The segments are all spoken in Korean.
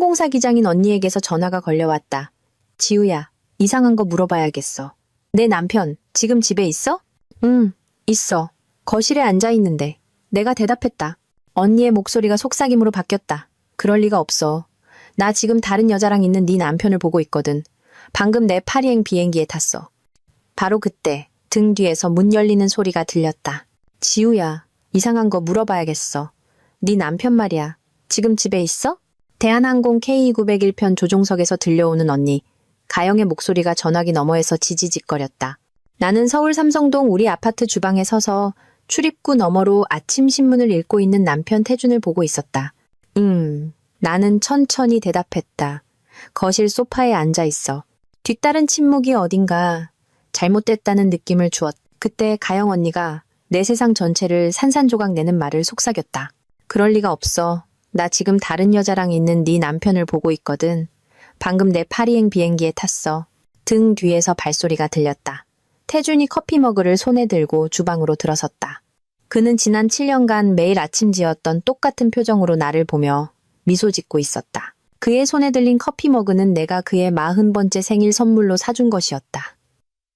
항공사 기장인 언니에게서 전화가 걸려왔다. 지우야, 이상한 거 물어봐야겠어. 내 남편, 지금 집에 있어? 응, 있어. 거실에 앉아 있는데. 내가 대답했다. 언니의 목소리가 속삭임으로 바뀌었다. 그럴 리가 없어. 나 지금 다른 여자랑 있는 네 남편을 보고 있거든. 방금 내 파리행 비행기에 탔어. 바로 그때 등 뒤에서 문 열리는 소리가 들렸다. 지우야, 이상한 거 물어봐야겠어. 네 남편 말이야. 지금 집에 있어? 대한항공 K901편 조종석에서 들려오는 언니. 가영의 목소리가 전화기 너머에서 지지직거렸다. 나는 서울 삼성동 우리 아파트 주방에 서서 출입구 너머로 아침 신문을 읽고 있는 남편 태준을 보고 있었다. 나는 천천히 대답했다. 거실 소파에 앉아 있어. 뒤따른 침묵이 어딘가 잘못됐다는 느낌을 주었다. 그때 가영 언니가 내 세상 전체를 산산조각 내는 말을 속삭였다. 그럴 리가 없어. 나 지금 다른 여자랑 있는 네 남편을 보고 있거든. 방금 내 파리행 비행기에 탔어. 등 뒤에서 발소리가 들렸다. 태준이 커피 머그를 손에 들고 주방으로 들어섰다. 그는 지난 7년간 매일 아침 지었던 똑같은 표정으로 나를 보며 미소 짓고 있었다. 그의 손에 들린 커피 머그는 내가 그의 40번째 생일 선물로 사준 것이었다.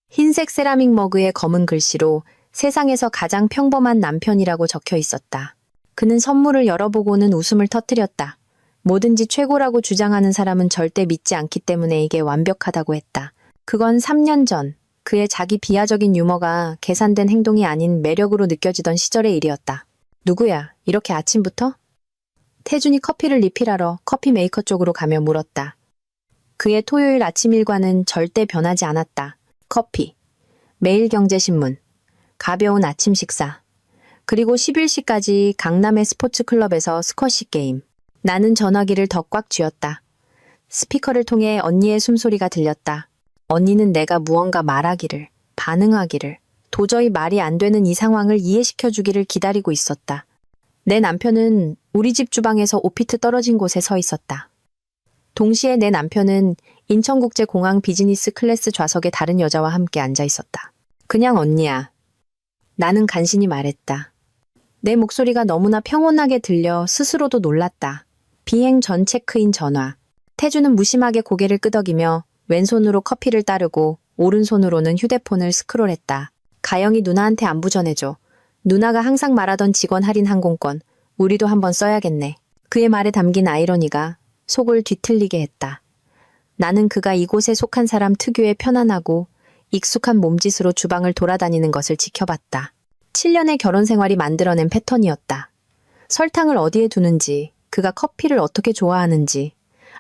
흰색 세라믹 머그에 검은 글씨로 세상에서 가장 평범한 남편이라고 적혀 있었다. 그는 선물을 열어보고는 웃음을 터뜨렸다. 뭐든지 최고라고 주장하는 사람은 절대 믿지 않기 때문에 이게 완벽하다고 했다. 그건 3년 전 그의 자기 비하적인 유머가 계산된 행동이 아닌 매력으로 느껴지던 시절의 일이었다. 누구야? 이렇게 아침부터? 태준이 커피를 리필하러 커피 메이커 쪽으로 가며 물었다. 그의 토요일 아침 일과는 절대 변하지 않았다. 커피, 매일경제신문, 가벼운 아침 식사, 그리고 11시까지 강남의 스포츠클럽에서 스쿼시 게임. 나는 전화기를 더 꽉 쥐었다. 스피커를 통해 언니의 숨소리가 들렸다. 언니는 내가 무언가 말하기를, 반응하기를, 도저히 말이 안 되는 이 상황을 이해시켜주기를 기다리고 있었다. 내 남편은 우리 집 주방에서 5피트 떨어진 곳에 서 있었다. 동시에 내 남편은 인천국제공항 비즈니스 클래스 좌석에 다른 여자와 함께 앉아 있었다. 그냥 언니야. 나는 간신히 말했다. 내 목소리가 너무나 평온하게 들려 스스로도 놀랐다. 비행 전 체크인 전화. 태주는 무심하게 고개를 끄덕이며 왼손으로 커피를 따르고 오른손으로는 휴대폰을 스크롤했다. 가영이 누나한테 안부 전해줘. 누나가 항상 말하던 직원 할인 항공권. 우리도 한번 써야겠네. 그의 말에 담긴 아이러니가 속을 뒤틀리게 했다. 나는 그가 이곳에 속한 사람 특유의 편안하고 익숙한 몸짓으로 주방을 돌아다니는 것을 지켜봤다. 7년의 결혼 생활이 만들어낸 패턴이었다. 설탕을 어디에 두는지, 그가 커피를 어떻게 좋아하는지,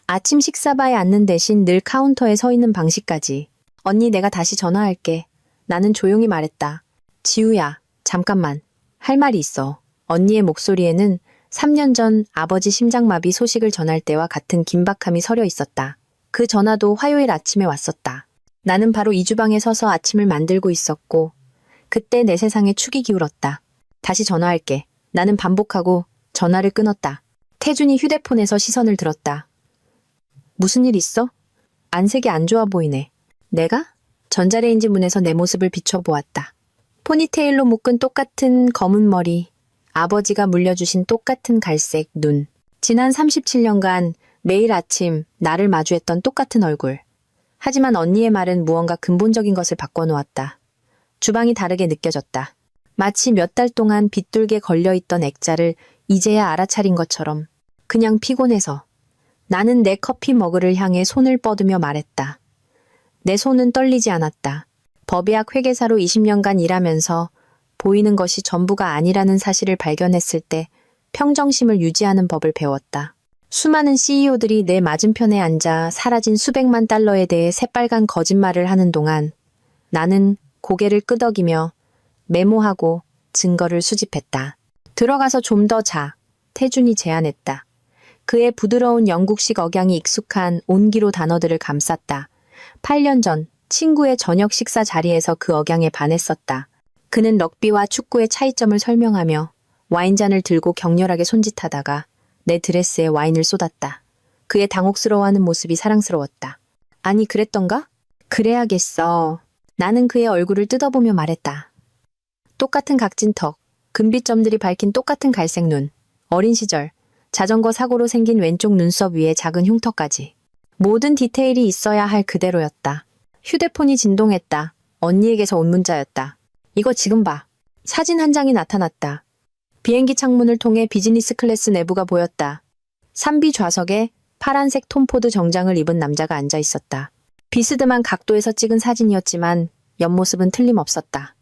아침 식사바에 앉는 대신 늘 카운터에 서 있는 방식까지. 언니, 내가 다시 전화할게. 나는 조용히 말했다. 지우야, 잠깐만. 할 말이 있어. 언니의 목소리에는 3년 전 아버지 심장마비 소식을 전할 때와 같은 긴박함이 서려 있었다. 그 전화도 화요일 아침에 왔었다. 나는 바로 이 주방에 서서 아침을 만들고 있었고 그때 내 세상에 축이 기울었다. 다시 전화할게. 나는 반복하고 전화를 끊었다. 태준이 휴대폰에서 시선을 들었다. 무슨 일 있어? 안색이 안 좋아 보이네. 내가? 전자레인지 문에서 내 모습을 비춰보았다. 포니테일로 묶은 똑같은 검은 머리, 아버지가 물려주신 똑같은 갈색 눈, 지난 37년간 매일 아침 나를 마주했던 똑같은 얼굴. 하지만 언니의 말은 무언가 근본적인 것을 바꿔놓았다. 주방이 다르게 느껴졌다. 마치 몇 달 동안 빗둘게 걸려있던 액자를 이제야 알아차린 것처럼. 그냥 피곤해서. 나는 내 커피 머그를 향해 손을 뻗으며 말했다. 내 손은 떨리지 않았다. 법의학 회계사로 20년간 일하면서 보이는 것이 전부가 아니라는 사실을 발견했을 때 평정심을 유지하는 법을 배웠다. 수많은 CEO들이 내 맞은편에 앉아 사라진 수백만 달러에 대해 새빨간 거짓말을 하는 동안 나는 고개를 끄덕이며 메모하고 증거를 수집했다. 들어가서 좀 더 자. 태준이 제안했다. 그의 부드러운 영국식 억양이 익숙한 온기로 단어들을 감쌌다. 8년 전 친구의 저녁 식사 자리에서 그 억양에 반했었다. 그는 럭비와 축구의 차이점을 설명하며 와인잔을 들고 격렬하게 손짓하다가 내 드레스에 와인을 쏟았다. 그의 당혹스러워하는 모습이 사랑스러웠다. 아니, 그랬던가? 그래야겠어. 나는 그의 얼굴을 뜯어보며 말했다. 똑같은 각진 턱, 금빛점들이 밝힌 똑같은 갈색 눈, 어린 시절, 자전거 사고로 생긴 왼쪽 눈썹 위에 작은 흉터까지. 모든 디테일이 있어야 할 그대로였다. 휴대폰이 진동했다. 언니에게서 온 문자였다. 이거 지금 봐. 사진 한 장이 나타났다. 비행기 창문을 통해 비즈니스 클래스 내부가 보였다. 3B 좌석에 파란색 톰포드 정장을 입은 남자가 앉아 있었다. 비스듬한 각도에서 찍은 사진이었지만 옆모습은 틀림없었다.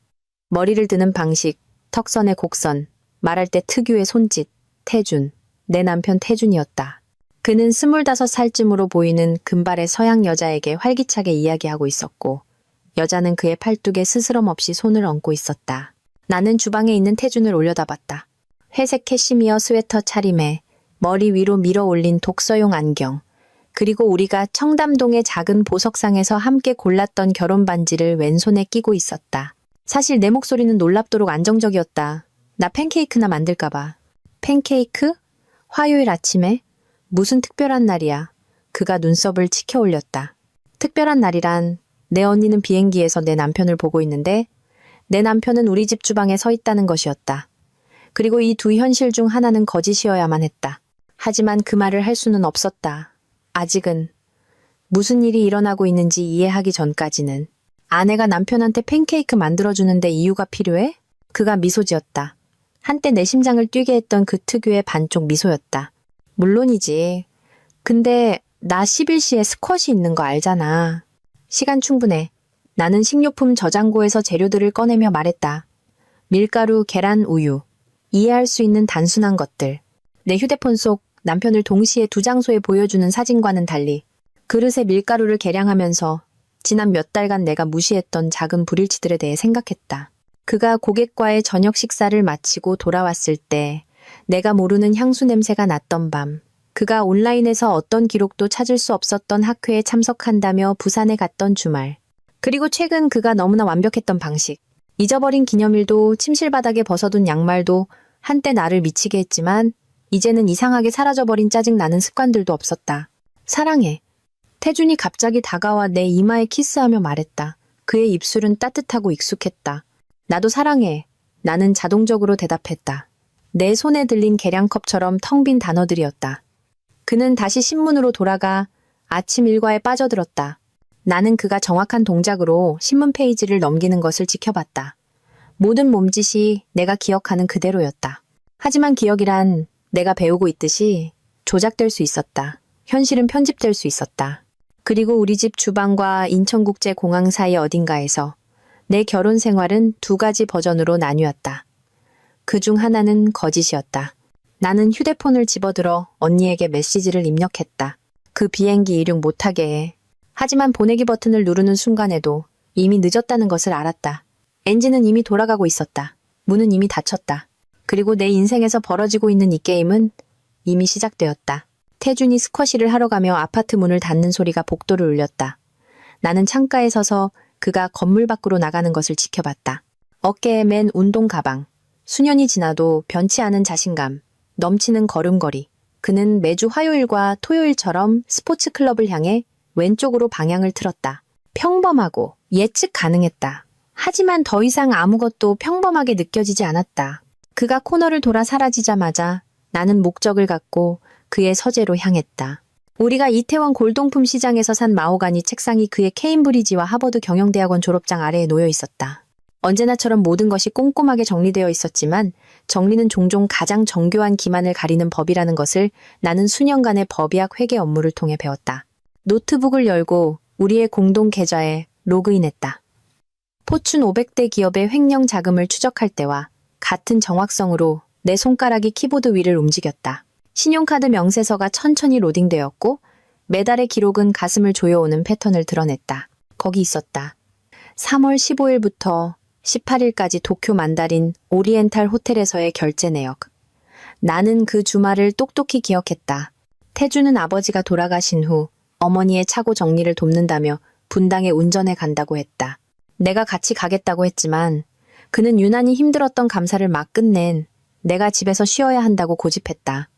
머리를 드는 방식, 턱선의 곡선, 말할 때 특유의 손짓, 태준, 내 남편 태준이었다. 그는 25살쯤으로 보이는 금발의 서양 여자에게 활기차게 이야기하고 있었고 여자는 그의 팔뚝에 스스럼 없이 손을 얹고 있었다. 나는 주방에 있는 태준을 올려다봤다. 회색 캐시미어 스웨터 차림에 머리 위로 밀어 올린 독서용 안경, 그리고 우리가 청담동의 작은 보석상에서 함께 골랐던 결혼 반지를 왼손에 끼고 있었다. 사실 내 목소리는 놀랍도록 안정적이었다. 나 팬케이크나 만들까봐. 팬케이크? 화요일 아침에? 무슨 특별한 날이야. 그가 눈썹을 치켜 올렸다. 특별한 날이란 내 언니는 비행기에서 내 남편을 보고 있는데 내 남편은 우리 집 주방에 서 있다는 것이었다. 그리고 이 두 현실 중 하나는 거짓이어야만 했다. 하지만 그 말을 할 수는 없었다. 아직은. 무슨 일이 일어나고 있는지 이해하기 전까지는. 아내가 남편한테 팬케이크 만들어주는데 이유가 필요해? 그가 미소 지었다. 한때 내 심장을 뛰게 했던 그 특유의 반쪽 미소였다. 물론이지. 근데 나 11시에 스쿼시 있는 거 알잖아. 시간 충분해. 나는 식료품 저장고에서 재료들을 꺼내며 말했다. 밀가루, 계란, 우유. 이해할 수 있는 단순한 것들. 내 휴대폰 속 남편을 동시에 두 장소에 보여주는 사진과는 달리 그릇에 밀가루를 계량하면서 지난 몇 달간 내가 무시했던 작은 불일치들에 대해 생각했다. 그가 고객과의 저녁 식사를 마치고 돌아왔을 때 내가 모르는 향수 냄새가 났던 밤, 그가 온라인에서 어떤 기록도 찾을 수 없었던 학회에 참석한다며 부산에 갔던 주말, 그리고 최근 그가 너무나 완벽했던 방식, 잊어버린 기념일도 침실 바닥에 벗어둔 양말도 한때 나를 미치게 했지만 이제는 이상하게 사라져버린 짜증나는 습관들도 없었다. 사랑해. 태준이 갑자기 다가와 내 이마에 키스하며 말했다. 그의 입술은 따뜻하고 익숙했다. 나도 사랑해. 나는 자동적으로 대답했다. 내 손에 들린 계량컵처럼 텅 빈 단어들이었다. 그는 다시 신문으로 돌아가 아침 일과에 빠져들었다. 나는 그가 정확한 동작으로 신문 페이지를 넘기는 것을 지켜봤다. 모든 몸짓이 내가 기억하는 그대로였다. 하지만 기억이란 내가 배우고 있듯이 조작될 수 있었다. 현실은 편집될 수 있었다. 그리고 우리 집 주방과 인천국제공항 사이 어딘가에서 내 결혼 생활은 두 가지 버전으로 나뉘었다. 그중 하나는 거짓이었다. 나는 휴대폰을 집어들어 언니에게 메시지를 입력했다. 그 비행기 이륙 못하게 해. 하지만 보내기 버튼을 누르는 순간에도 이미 늦었다는 것을 알았다. 엔진은 이미 돌아가고 있었다. 문은 이미 닫혔다. 그리고 내 인생에서 벌어지고 있는 이 게임은 이미 시작되었다. 태준이 스쿼시를 하러 가며 아파트 문을 닫는 소리가 복도를 울렸다. 나는 창가에 서서 그가 건물 밖으로 나가는 것을 지켜봤다. 어깨에 맨 운동 가방, 수년이 지나도 변치 않은 자신감, 넘치는 걸음걸이. 그는 매주 화요일과 토요일처럼 스포츠 클럽을 향해 왼쪽으로 방향을 틀었다. 평범하고 예측 가능했다. 하지만 더 이상 아무것도 평범하게 느껴지지 않았다. 그가 코너를 돌아 사라지자마자 나는 목적을 갖고 그의 서재로 향했다. 우리가 이태원 골동품 시장에서 산 마호가니 책상이 그의 케임브리지와 하버드 경영대학원 졸업장 아래에 놓여 있었다. 언제나처럼 모든 것이 꼼꼼하게 정리되어 있었지만 정리는 종종 가장 정교한 기만을 가리는 법이라는 것을 나는 수년간의 법의학 회계 업무를 통해 배웠다. 노트북을 열고 우리의 공동 계좌에 로그인했다. 포춘 500대 기업의 횡령 자금을 추적할 때와 같은 정확성으로 내 손가락이 키보드 위를 움직였다. 신용카드 명세서가 천천히 로딩되었고 매달의 기록은 가슴을 조여오는 패턴을 드러냈다. 거기 있었다. 3월 15일부터 18일까지 도쿄 만다린 오리엔탈 호텔에서의 결제 내역. 나는 그 주말을 똑똑히 기억했다. 태주는 아버지가 돌아가신 후 어머니의 차고 정리를 돕는다며 분당에 운전해 간다고 했다. 내가 같이 가겠다고 했지만 그는 유난히 힘들었던 감사를 막 끝낸 내가 집에서 쉬어야 한다고 고집했다.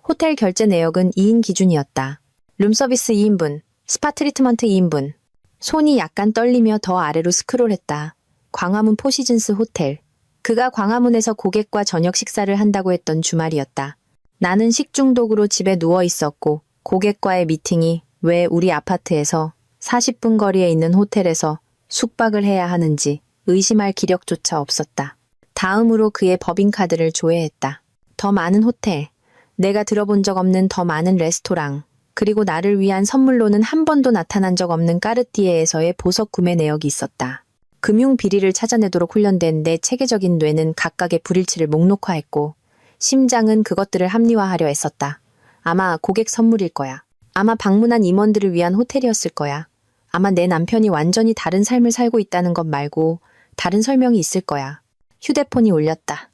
호텔 결제 내역은 2인 기준이었다. 룸서비스 2인분, 스파 트리트먼트 2인분. 손이 약간 떨리며 더 아래로 스크롤했다. 광화문 포시즌스 호텔. 그가 광화문에서 고객과 저녁 식사를 한다고 했던 주말이었다. 나는 식중독으로 집에 누워 있었고 고객과의 미팅이 왜 우리 아파트에서 40분 거리에 있는 호텔에서 숙박을 해야 하는지 의심할 기력조차 없었다. 다음으로 그의 법인카드를 조회했다. 더 많은 호텔, 내가 들어본 적 없는 더 많은 레스토랑, 그리고 나를 위한 선물로는 한 번도 나타난 적 없는 까르띠에에서의 보석 구매 내역이 있었다. 금융 비리를 찾아내도록 훈련된 내 체계적인 뇌는 각각의 불일치를 목록화했고 심장은 그것들을 합리화하려 애썼다. 아마 고객 선물일 거야. 아마 방문한 임원들을 위한 호텔이었을 거야. 아마 내 남편이 완전히 다른 삶을 살고 있다는 것 말고 다른 설명이 있을 거야. 휴대폰이 울렸다.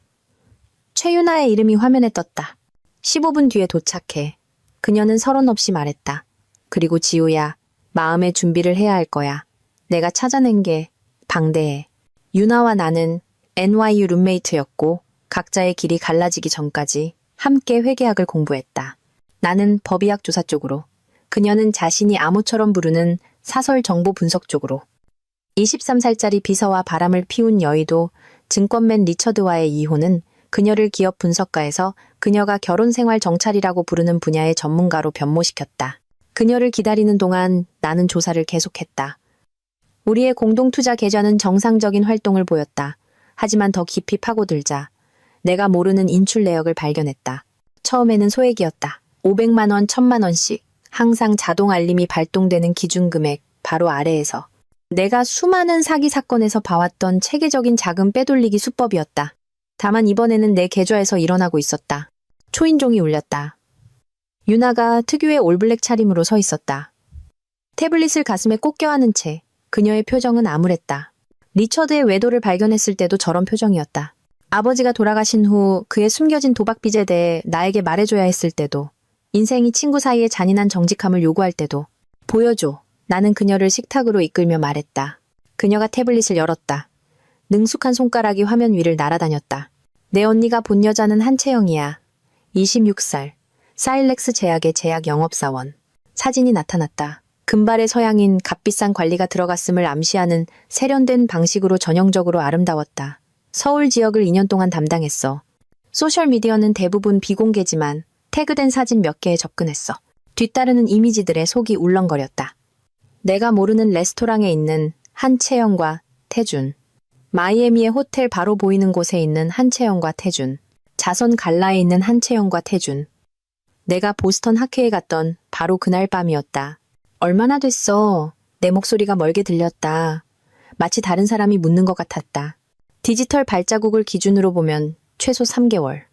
최유나의 이름이 화면에 떴다. 15분 뒤에 도착해. 그녀는 서론 없이 말했다. 그리고 지우야, 마음의 준비를 해야 할 거야. 내가 찾아낸 게 방대해. 유나와 나는 NYU 룸메이트였고 각자의 길이 갈라지기 전까지 함께 회계학을 공부했다. 나는 법의학 조사 쪽으로, 그녀는 자신이 암호처럼 부르는 사설 정보 분석 쪽으로. 23살짜리 비서와 바람을 피운 여의도 증권맨 리처드와의 이혼은 그녀를 기업 분석가에서 그녀가 결혼 생활 정찰이라고 부르는 분야의 전문가로 변모시켰다. 그녀를 기다리는 동안 나는 조사를 계속했다. 우리의 공동투자 계좌는 정상적인 활동을 보였다. 하지만 더 깊이 파고들자 내가 모르는 인출 내역을 발견했다. 처음에는 소액이었다. 500만 원, 1000만 원씩 항상 자동 알림이 발동되는 기준금액 바로 아래에서. 내가 수많은 사기 사건에서 봐왔던 체계적인 자금 빼돌리기 수법이었다. 다만 이번에는 내 계좌에서 일어나고 있었다. 초인종이 울렸다. 유나가 특유의 올블랙 차림으로 서 있었다. 태블릿을 가슴에 꼭 껴안은 채 그녀의 표정은 암울했다. 리처드의 외도를 발견했을 때도 저런 표정이었다. 아버지가 돌아가신 후 그의 숨겨진 도박 빚에 대해 나에게 말해줘야 했을 때도, 인생이 친구 사이의 잔인한 정직함을 요구할 때도. 보여줘. 나는 그녀를 식탁으로 이끌며 말했다. 그녀가 태블릿을 열었다. 능숙한 손가락이 화면 위를 날아다녔다. 내 언니가 본 여자는 한채영이야. 26살. 사일렉스 제약의 제약 영업사원. 사진이 나타났다. 금발의 서양인 값비싼 관리가 들어갔음을 암시하는 세련된 방식으로 전형적으로 아름다웠다. 서울 지역을 2년 동안 담당했어. 소셜미디어는 대부분 비공개지만 태그된 사진 몇 개에 접근했어. 뒤따르는 이미지들의 속이 울렁거렸다. 내가 모르는 레스토랑에 있는 한채영과 태준. 마이애미의 호텔 바로 보이는 곳에 있는 한채영과 태준. 자선 갈라에 있는 한채영과 태준. 내가 보스턴 학회에 갔던 바로 그날 밤이었다. 얼마나 됐어? 내 목소리가 멀게 들렸다. 마치 다른 사람이 묻는 것 같았다. 디지털 발자국을 기준으로 보면 최소 3개월.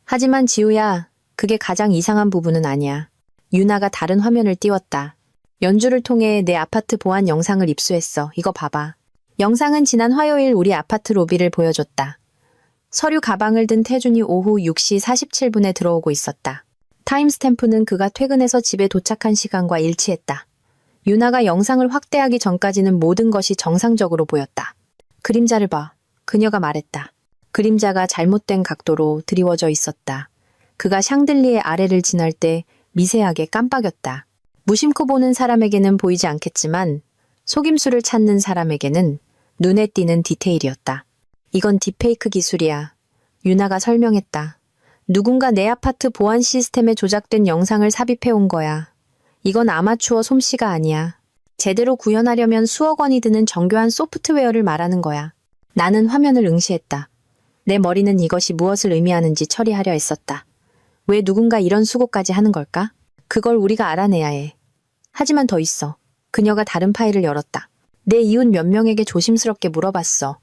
하지만 지우야, 그게 가장 이상한 부분은 아니야. 유나가 다른 화면을 띄웠다. 연주를 통해 내 아파트 보안 영상을 입수했어. 이거 봐봐. 영상은 지난 화요일 우리 아파트 로비를 보여줬다. 서류 가방을 든 태준이 오후 6시 47분에 들어오고 있었다. 타임스탬프는 그가 퇴근해서 집에 도착한 시간과 일치했다. 유나가 영상을 확대하기 전까지는 모든 것이 정상적으로 보였다. 그림자를 봐. 그녀가 말했다. 그림자가 잘못된 각도로 드리워져 있었다. 그가 샹들리에 아래를 지날 때 미세하게 깜빡였다. 무심코 보는 사람에게는 보이지 않겠지만 속임수를 찾는 사람에게는 눈에 띄는 디테일이었다. 이건 딥페이크 기술이야. 유나가 설명했다. 누군가 내 아파트 보안 시스템에 조작된 영상을 삽입해온 거야. 이건 아마추어 솜씨가 아니야. 제대로 구현하려면 수억 원이 드는 정교한 소프트웨어를 말하는 거야. 나는 화면을 응시했다. 내 머리는 이것이 무엇을 의미하는지 처리하려 했었다. 왜 누군가 이런 수고까지 하는 걸까? 그걸 우리가 알아내야 해. 하지만 더 있어. 그녀가 다른 파일을 열었다. 내 이웃 몇 명에게 조심스럽게 물어봤어.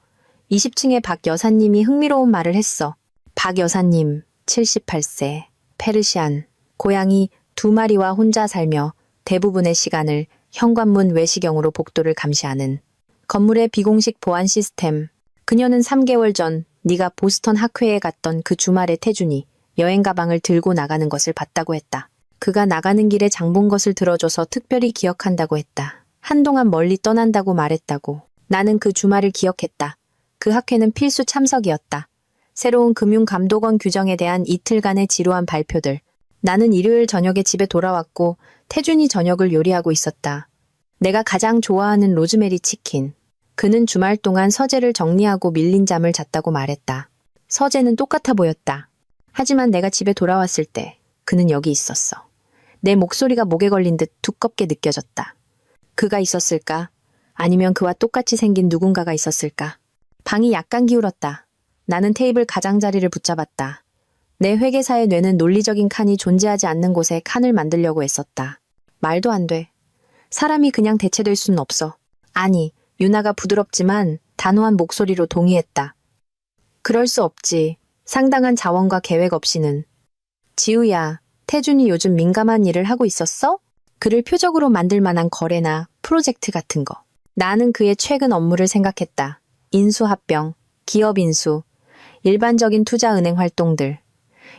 20층의 박 여사님이 흥미로운 말을 했어. 박 여사님, 78세, 페르시안, 고양이 2마리와 혼자 살며 대부분의 시간을 현관문 외시경으로 복도를 감시하는 건물의 비공식 보안 시스템. 그녀는 3개월 전 네가 보스턴 학회에 갔던 그 주말에 태준이 여행 가방을 들고 나가는 것을 봤다고 했다. 그가 나가는 길에 장본 것을 들어줘서 특별히 기억한다고 했다. 한동안 멀리 떠난다고 말했다고. 나는 그 주말을 기억했다. 그 학회는 필수 참석이었다. 새로운 금융감독원 규정에 대한 이틀간의 지루한 발표들. 나는 일요일 저녁에 집에 돌아왔고 태준이 저녁을 요리하고 있었다. 내가 가장 좋아하는 로즈메리 치킨. 그는 주말 동안 서재를 정리하고 밀린 잠을 잤다고 말했다. 서재는 똑같아 보였다. 하지만 내가 집에 돌아왔을 때 그는 여기 있었어. 내 목소리가 목에 걸린 듯 두껍게 느껴졌다. 그가 있었을까? 아니면 그와 똑같이 생긴 누군가가 있었을까? 방이 약간 기울었다. 나는 테이블 가장자리를 붙잡았다. 내 회계사의 뇌는 논리적인 칸이 존재하지 않는 곳에 칸을 만들려고 애썼다. 말도 안 돼. 사람이 그냥 대체될 수는 없어. 아니, 유나가 부드럽지만 단호한 목소리로 동의했다. 그럴 수 없지. 상당한 자원과 계획 없이는. 지우야, 태준이 요즘 민감한 일을 하고 있었어? 그를 표적으로 만들 만한 거래나 프로젝트 같은 거. 나는 그의 최근 업무를 생각했다. 인수합병, 기업 인수, 일반적인 투자은행 활동들.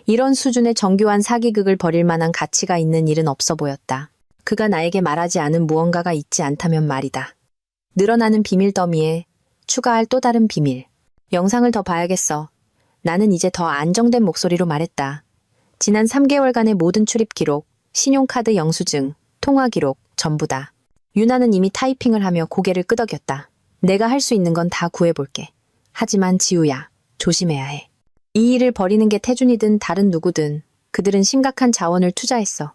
이런 수준의 정교한 사기극을 벌일 만한 가치가 있는 일은 없어 보였다. 그가 나에게 말하지 않은 무언가가 있지 않다면 말이다. 늘어나는 비밀 더미에 추가할 또 다른 비밀. 영상을 더 봐야겠어. 나는 이제 더 안정된 목소리로 말했다. 지난 3개월간의 모든 출입 기록, 신용카드 영수증, 통화 기록, 전부 다. 유나는 이미 타이핑을 하며 고개를 끄덕였다. 내가 할 수 있는 건 다 구해볼게. 하지만 지우야, 조심해야 해. 이 일을 벌이는 게 태준이든 다른 누구든 그들은 심각한 자원을 투자했어.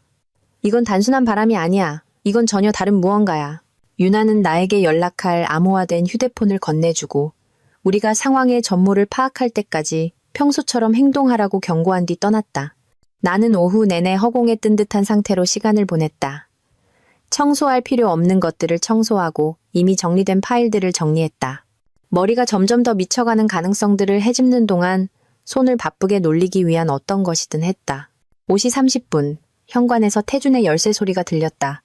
이건 단순한 바람이 아니야. 이건 전혀 다른 무언가야. 유나는 나에게 연락할 암호화된 휴대폰을 건네주고 우리가 상황의 전모를 파악할 때까지 평소처럼 행동하라고 경고한 뒤 떠났다. 나는 오후 내내 허공에 뜬 듯한 상태로 시간을 보냈다. 청소할 필요 없는 것들을 청소하고 이미 정리된 파일들을 정리했다. 머리가 점점 더 미쳐가는 가능성들을 헤집는 동안 손을 바쁘게 놀리기 위한 어떤 것이든 했다. 5시 30분, 현관에서 태준의 열쇠 소리가 들렸다.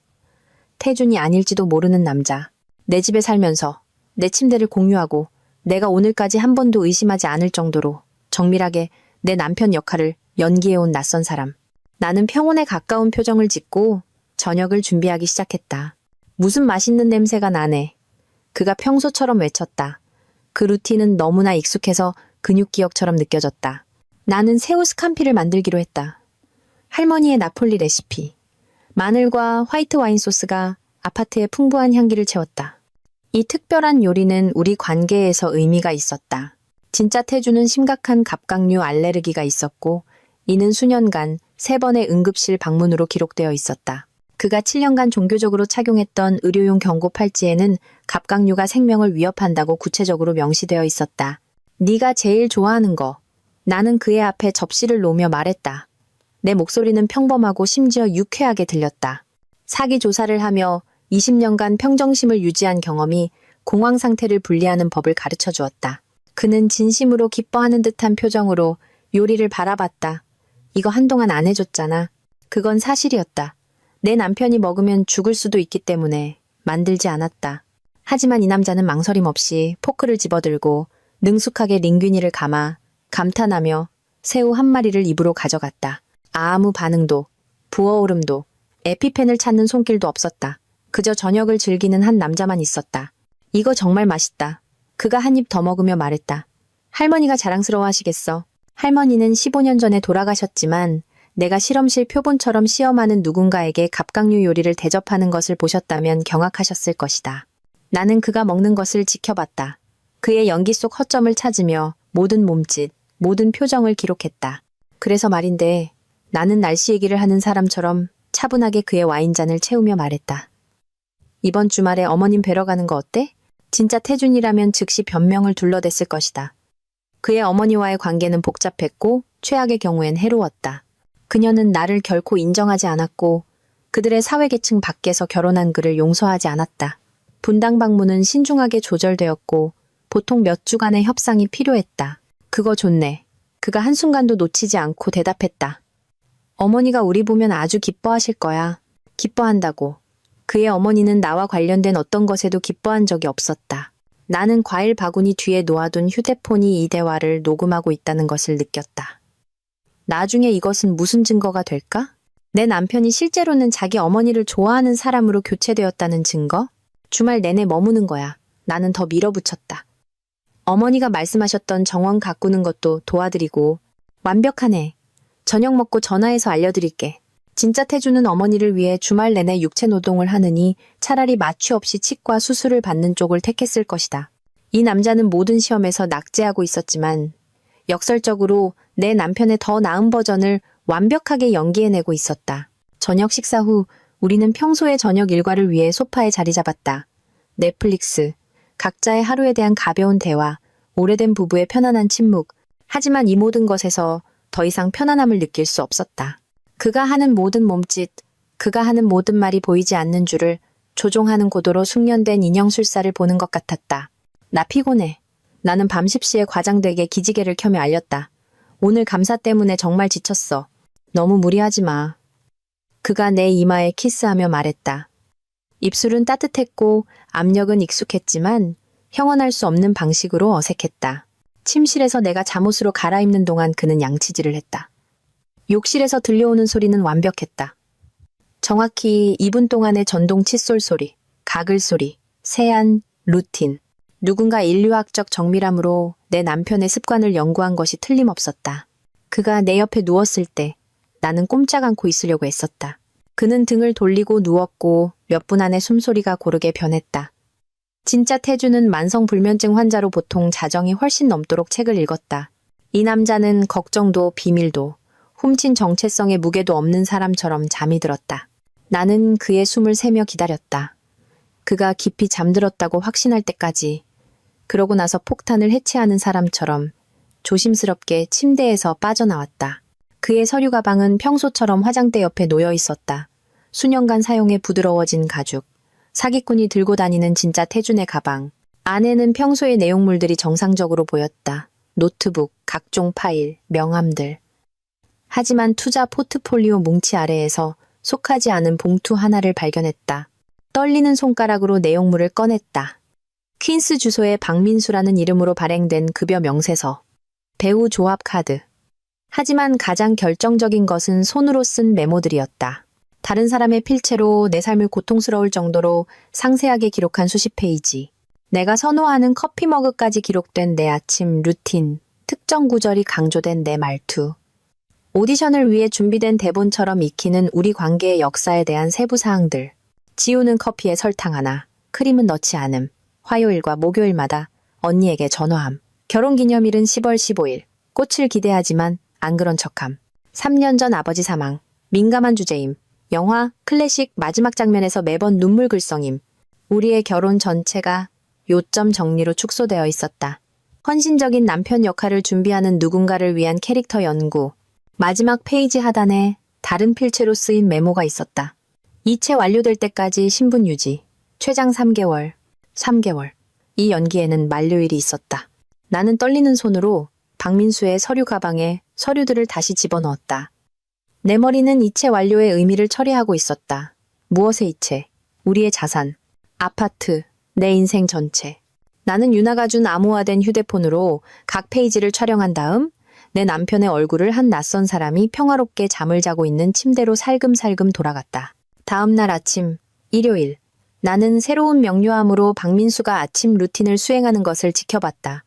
태준이 아닐지도 모르는 남자. 내 집에 살면서 내 침대를 공유하고 내가 오늘까지 한 번도 의심하지 않을 정도로 정밀하게 내 남편 역할을 연기해온 낯선 사람. 나는 평온에 가까운 표정을 짓고 저녁을 준비하기 시작했다. 무슨 맛있는 냄새가 나네. 그가 평소처럼 외쳤다. 그 루틴은 너무나 익숙해서 근육기억처럼 느껴졌다. 나는 새우 스캄피를 만들기로 했다. 할머니의 나폴리 레시피. 마늘과 화이트 와인 소스가 아파트의 풍부한 향기를 채웠다. 이 특별한 요리는 우리 관계에서 의미가 있었다. 진짜 태주는 심각한 갑각류 알레르기가 있었고 이는 수년간 3번의 응급실 방문으로 기록되어 있었다. 그가 7년간 종교적으로 착용했던 의료용 경고 팔찌에는 갑각류가 생명을 위협한다고 구체적으로 명시되어 있었다. 네가 제일 좋아하는 거. 나는 그의 앞에 접시를 놓으며 말했다. 내 목소리는 평범하고 심지어 유쾌하게 들렸다. 사기 조사를 하며 20년간 평정심을 유지한 경험이 공황 상태를 분리하는 법을 가르쳐 주었다. 그는 진심으로 기뻐하는 듯한 표정으로 요리를 바라봤다. 이거 한동안 안 해줬잖아. 그건 사실이었다. 내 남편이 먹으면 죽을 수도 있기 때문에 만들지 않았다. 하지만 이 남자는 망설임 없이 포크를 집어들고 능숙하게 링귀니를 감아 감탄하며 새우 한 마리를 입으로 가져갔다. 아무 반응도, 부어오름도, 에피펜을 찾는 손길도 없었다. 그저 저녁을 즐기는 한 남자만 있었다. 이거 정말 맛있다. 그가 한 입 더 먹으며 말했다. 할머니가 자랑스러워하시겠어. 할머니는 15년 전에 돌아가셨지만 내가 실험실 표본처럼 시험하는 누군가에게 갑각류 요리를 대접하는 것을 보셨다면 경악하셨을 것이다. 나는 그가 먹는 것을 지켜봤다. 그의 연기 속 허점을 찾으며 모든 몸짓, 모든 표정을 기록했다. 그래서 말인데 나는 날씨 얘기를 하는 사람처럼 차분하게 그의 와인잔을 채우며 말했다. 이번 주말에 어머님 뵈러 가는 거 어때? 진짜 태준이라면 즉시 변명을 둘러댔을 것이다. 그의 어머니와의 관계는 복잡했고 최악의 경우엔 해로웠다. 그녀는 나를 결코 인정하지 않았고 그들의 사회계층 밖에서 결혼한 그를 용서하지 않았다. 분당 방문은 신중하게 조절되었고 보통 몇 주간의 협상이 필요했다. 그거 좋네. 그가 한순간도 놓치지 않고 대답했다. 어머니가 우리 보면 아주 기뻐하실 거야. 기뻐한다고. 그의 어머니는 나와 관련된 어떤 것에도 기뻐한 적이 없었다. 나는 과일 바구니 뒤에 놓아둔 휴대폰이 이 대화를 녹음하고 있다는 것을 느꼈다. 나중에 이것은 무슨 증거가 될까? 내 남편이 실제로는 자기 어머니를 좋아하는 사람으로 교체되었다는 증거? 주말 내내 머무는 거야. 나는 더 밀어붙였다. 어머니가 말씀하셨던 정원 가꾸는 것도 도와드리고 완벽하네. 저녁 먹고 전화해서 알려드릴게. 진짜 태주는 어머니를 위해 주말 내내 육체 노동을 하느니 차라리 마취 없이 치과 수술을 받는 쪽을 택했을 것이다. 이 남자는 모든 시험에서 낙제하고 있었지만 역설적으로 내 남편의 더 나은 버전을 완벽하게 연기해내고 있었다. 저녁 식사 후 우리는 평소의 저녁 일과를 위해 소파에 자리 잡았다. 넷플릭스, 각자의 하루에 대한 가벼운 대화, 오래된 부부의 편안한 침묵. 하지만 이 모든 것에서 더 이상 편안함을 느낄 수 없었다. 그가 하는 모든 몸짓, 그가 하는 모든 말이 보이지 않는 줄을 조종하는 고도로 숙련된 인형술사를 보는 것 같았다. 나 피곤해. 나는 밤 10시에 과장되게 기지개를 켜며 알렸다. 오늘 감사 때문에 정말 지쳤어. 너무 무리하지 마. 그가 내 이마에 키스하며 말했다. 입술은 따뜻했고 압력은 익숙했지만 형언할 수 없는 방식으로 어색했다. 침실에서 내가 잠옷으로 갈아입는 동안 그는 양치질을 했다. 욕실에서 들려오는 소리는 완벽했다. 정확히 2분 동안의 전동 칫솔 소리, 가글 소리, 세안, 루틴. 누군가 인류학적 정밀함으로 내 남편의 습관을 연구한 것이 틀림없었다. 그가 내 옆에 누웠을 때 나는 꼼짝 않고 있으려고 애썼다. 그는 등을 돌리고 누웠고 몇 분 안에 숨소리가 고르게 변했다. 진짜 태주는 만성불면증 환자로 보통 자정이 훨씬 넘도록 책을 읽었다. 이 남자는 걱정도 비밀도 훔친 정체성의 무게도 없는 사람처럼 잠이 들었다. 나는 그의 숨을 세며 기다렸다. 그가 깊이 잠들었다고 확신할 때까지. 그러고 나서 폭탄을 해체하는 사람처럼 조심스럽게 침대에서 빠져나왔다. 그의 서류 가방은 평소처럼 화장대 옆에 놓여 있었다. 수년간 사용해 부드러워진 가죽. 사기꾼이 들고 다니는 진짜 태준의 가방. 안에는 평소의 내용물들이 정상적으로 보였다. 노트북, 각종 파일, 명함들. 하지만 투자 포트폴리오 뭉치 아래에서 속하지 않은 봉투 하나를 발견했다. 떨리는 손가락으로 내용물을 꺼냈다. 퀸스 주소의 박민수라는 이름으로 발행된 급여 명세서. 배우 조합 카드. 하지만 가장 결정적인 것은 손으로 쓴 메모들이었다. 다른 사람의 필체로 내 삶을 고통스러울 정도로 상세하게 기록한 수십 페이지. 내가 선호하는 커피 머그까지 기록된 내 아침 루틴, 특정 구절이 강조된 내 말투. 오디션을 위해 준비된 대본처럼 익히는 우리 관계의 역사에 대한 세부 사항들. 지우는 커피에 설탕 하나, 크림은 넣지 않음. 화요일과 목요일마다 언니에게 전화함. 결혼기념일은 10월 15일. 꽃을 기대하지만 안 그런 척함. 3년 전 아버지 사망. 민감한 주제임. 영화, 클래식 마지막 장면에서 매번 눈물 글썽임. 우리의 결혼 전체가 요점 정리로 축소되어 있었다. 헌신적인 남편 역할을 준비하는 누군가를 위한 캐릭터 연구. 마지막 페이지 하단에 다른 필체로 쓰인 메모가 있었다. 이체 완료될 때까지 신분 유지. 최장 3개월. 3개월. 이 연기에는 만료일이 있었다. 나는 떨리는 손으로 박민수의 서류 가방에 서류들을 다시 집어넣었다. 내 머리는 이체 완료의 의미를 처리하고 있었다. 무엇의 이체? 우리의 자산. 아파트. 내 인생 전체. 나는 유나가 준 암호화된 휴대폰으로 각 페이지를 촬영한 다음 내 남편의 얼굴을 한 낯선 사람이 평화롭게 잠을 자고 있는 침대로 살금살금 돌아갔다. 다음 날 아침, 일요일. 나는 새로운 명료함으로 박민수가 아침 루틴을 수행하는 것을 지켜봤다.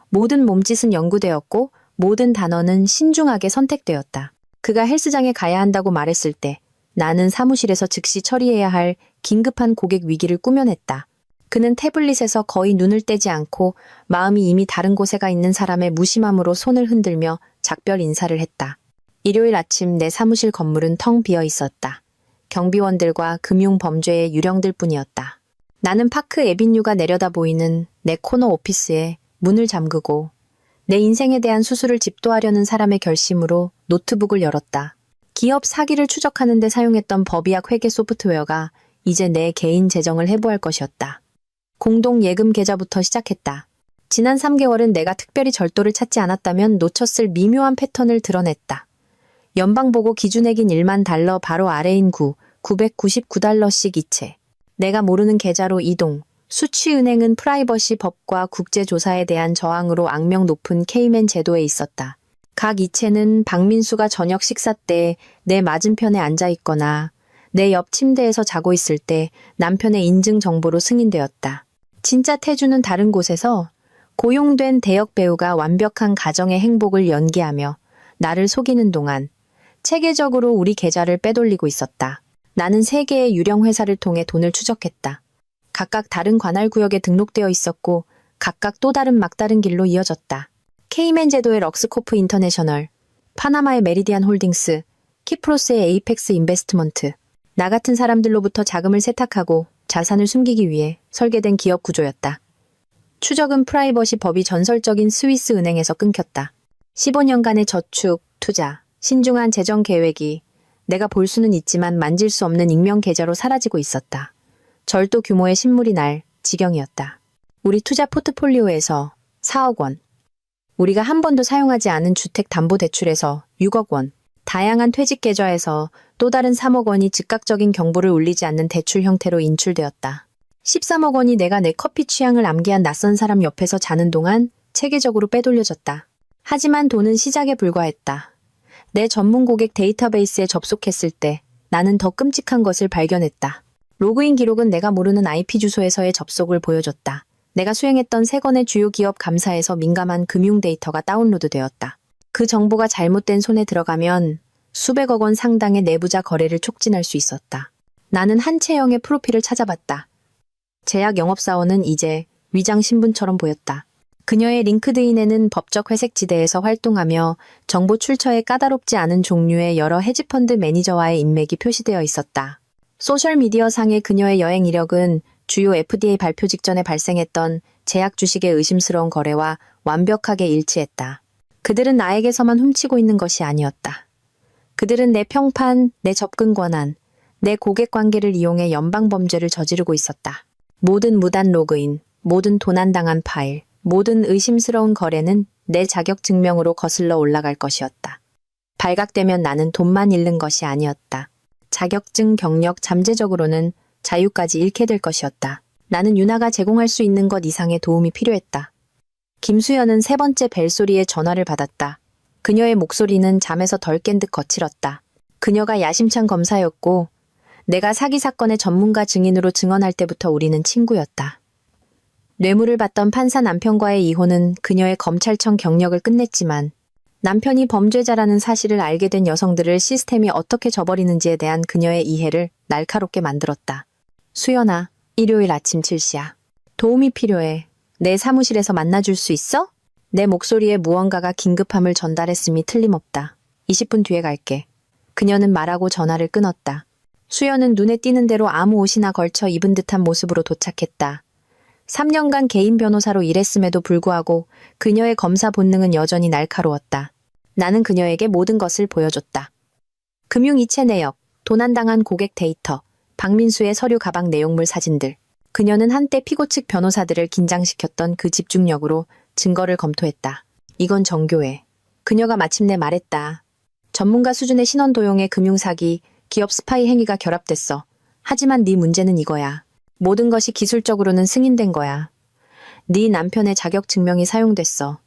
모든 몸짓은 연구되었고 모든 단어는 신중하게 선택되었다. 그가 헬스장에 가야 한다고 말했을 때 나는 사무실에서 즉시 처리해야 할 긴급한 고객 위기를 꾸며냈다. 그는 태블릿에서 거의 눈을 떼지 않고 마음이 이미 다른 곳에 가 있는 사람의 무심함으로 손을 흔들며 작별 인사를 했다. 일요일 아침 내 사무실 건물은 텅 비어 있었다. 경비원들과 금융 범죄의 유령들 뿐이었다. 나는 파크 에비뉴가 내려다 보이는 내 코너 오피스에 문을 잠그고 내 인생에 대한 수술을 집도하려는 사람의 결심으로 노트북을 열었다. 기업 사기를 추적하는 데 사용했던 법의학 회계 소프트웨어가 이제 내 개인 재정을 해부할 것이었다. 공동 예금 계좌부터 시작했다. 지난 3개월은 내가 특별히 절도를 찾지 않았다면 놓쳤을 미묘한 패턴을 드러냈다. 연방보고 기준액인 1만 달러 바로 아래인 999달러씩 이체. 내가 모르는 계좌로 이동. 수취은행은 프라이버시 법과 국제조사에 대한 저항으로 악명 높은 케이맨 제도에 있었다. 각 이체는 박민수가 저녁 식사 때 내 맞은편에 앉아 있거나 내 옆 침대에서 자고 있을 때 남편의 인증 정보로 승인되었다. 진짜 태주는 다른 곳에서 고용된 대역 배우가 완벽한 가정의 행복을 연기하며 나를 속이는 동안 체계적으로 우리 계좌를 빼돌리고 있었다. 나는 3개의 유령 회사를 통해 돈을 추적했다. 각각 다른 관할 구역에 등록되어 있었고 각각 또 다른 막다른 길로 이어졌다. 케이맨 제도의 럭스코프 인터내셔널, 파나마의 메리디안 홀딩스, 키프로스의 에이펙스 인베스트먼트. 나 같은 사람들로부터 자금을 세탁하고 자산을 숨기기 위해 설계된 기업 구조였다. 추적은 프라이버시 법이 전설적인 스위스 은행에서 끊겼다. 15년간의 저축, 투자, 신중한 재정 계획이 내가 볼 수는 있지만 만질 수 없는 익명 계좌로 사라지고 있었다. 절도 규모의 신물이 날 지경이었다. 우리 투자 포트폴리오에서 4억 원, 우리가 한 번도 사용하지 않은 주택담보대출에서 6억 원, 다양한 퇴직 계좌에서 또 다른 3억 원이 즉각적인 경보를 울리지 않는 대출 형태로 인출되었다. 13억 원이 내가 내 커피 취향을 암기한 낯선 사람 옆에서 자는 동안 체계적으로 빼돌려졌다. 하지만 돈은 시작에 불과했다. 내 전문 고객 데이터베이스에 접속했을 때 나는 더 끔찍한 것을 발견했다. 로그인 기록은 내가 모르는 IP 주소에서의 접속을 보여줬다. 내가 수행했던 3건의 주요 기업 감사에서 민감한 금융 데이터가 다운로드되었다. 그 정보가 잘못된 손에 들어가면 수백억 원 상당의 내부자 거래를 촉진할 수 있었다. 나는 한채영의 프로필을 찾아봤다. 제약 영업사원은 이제 위장 신분처럼 보였다. 그녀의 링크드인에는 법적 회색지대에서 활동하며 정보 출처에 까다롭지 않은 종류의 여러 헤지펀드 매니저와의 인맥이 표시되어 있었다. 소셜미디어 상의 그녀의 여행 이력은 주요 FDA 발표 직전에 발생했던 제약 주식의 의심스러운 거래와 완벽하게 일치했다. 그들은 나에게서만 훔치고 있는 것이 아니었다. 그들은 내 평판, 내 접근 권한, 내 고객 관계를 이용해 연방범죄를 저지르고 있었다. 모든 무단 로그인, 모든 도난당한 파일, 모든 의심스러운 거래는 내 자격 증명으로 거슬러 올라갈 것이었다. 발각되면 나는 돈만 잃는 것이 아니었다. 자격증, 경력, 잠재적으로는 자유까지 잃게 될 것이었다. 나는 유나가 제공할 수 있는 것 이상의 도움이 필요했다. 김수연은 3번째 벨소리에 전화를 받았다. 그녀의 목소리는 잠에서 덜 깬 듯 거칠었다. 그녀가 야심찬 검사였고 내가 사기 사건의 전문가 증인으로 증언할 때부터 우리는 친구였다. 뇌물을 받던 판사 남편과의 이혼은 그녀의 검찰청 경력을 끝냈지만 남편이 범죄자라는 사실을 알게 된 여성들을 시스템이 어떻게 저버리는지에 대한 그녀의 이해를 날카롭게 만들었다. 수연아, 일요일 아침 7시야. 도움이 필요해. 내 사무실에서 만나줄 수 있어? 내 목소리에 무언가가 긴급함을 전달했음이 틀림없다. 20분 뒤에 갈게. 그녀는 말하고 전화를 끊었다. 수연은 눈에 띄는 대로 아무 옷이나 걸쳐 입은 듯한 모습으로 도착했다. 3년간 개인 변호사로 일했음에도 불구하고 그녀의 검사 본능은 여전히 날카로웠다. 나는 그녀에게 모든 것을 보여줬다. 금융이체 내역, 도난당한 고객 데이터, 박민수의 서류 가방 내용물 사진들. 그녀는 한때 피고 측 변호사들을 긴장시켰던 그 집중력으로 증거를 검토했다. 이건 정교해. 그녀가 마침내 말했다. 전문가 수준의 신원 도용의 금융사기, 기업 스파이 행위가 결합됐어. 하지만 네 문제는 이거야. 모든 것이 기술적으로는 승인된 거야. 네 남편의 자격 증명이 사용됐어.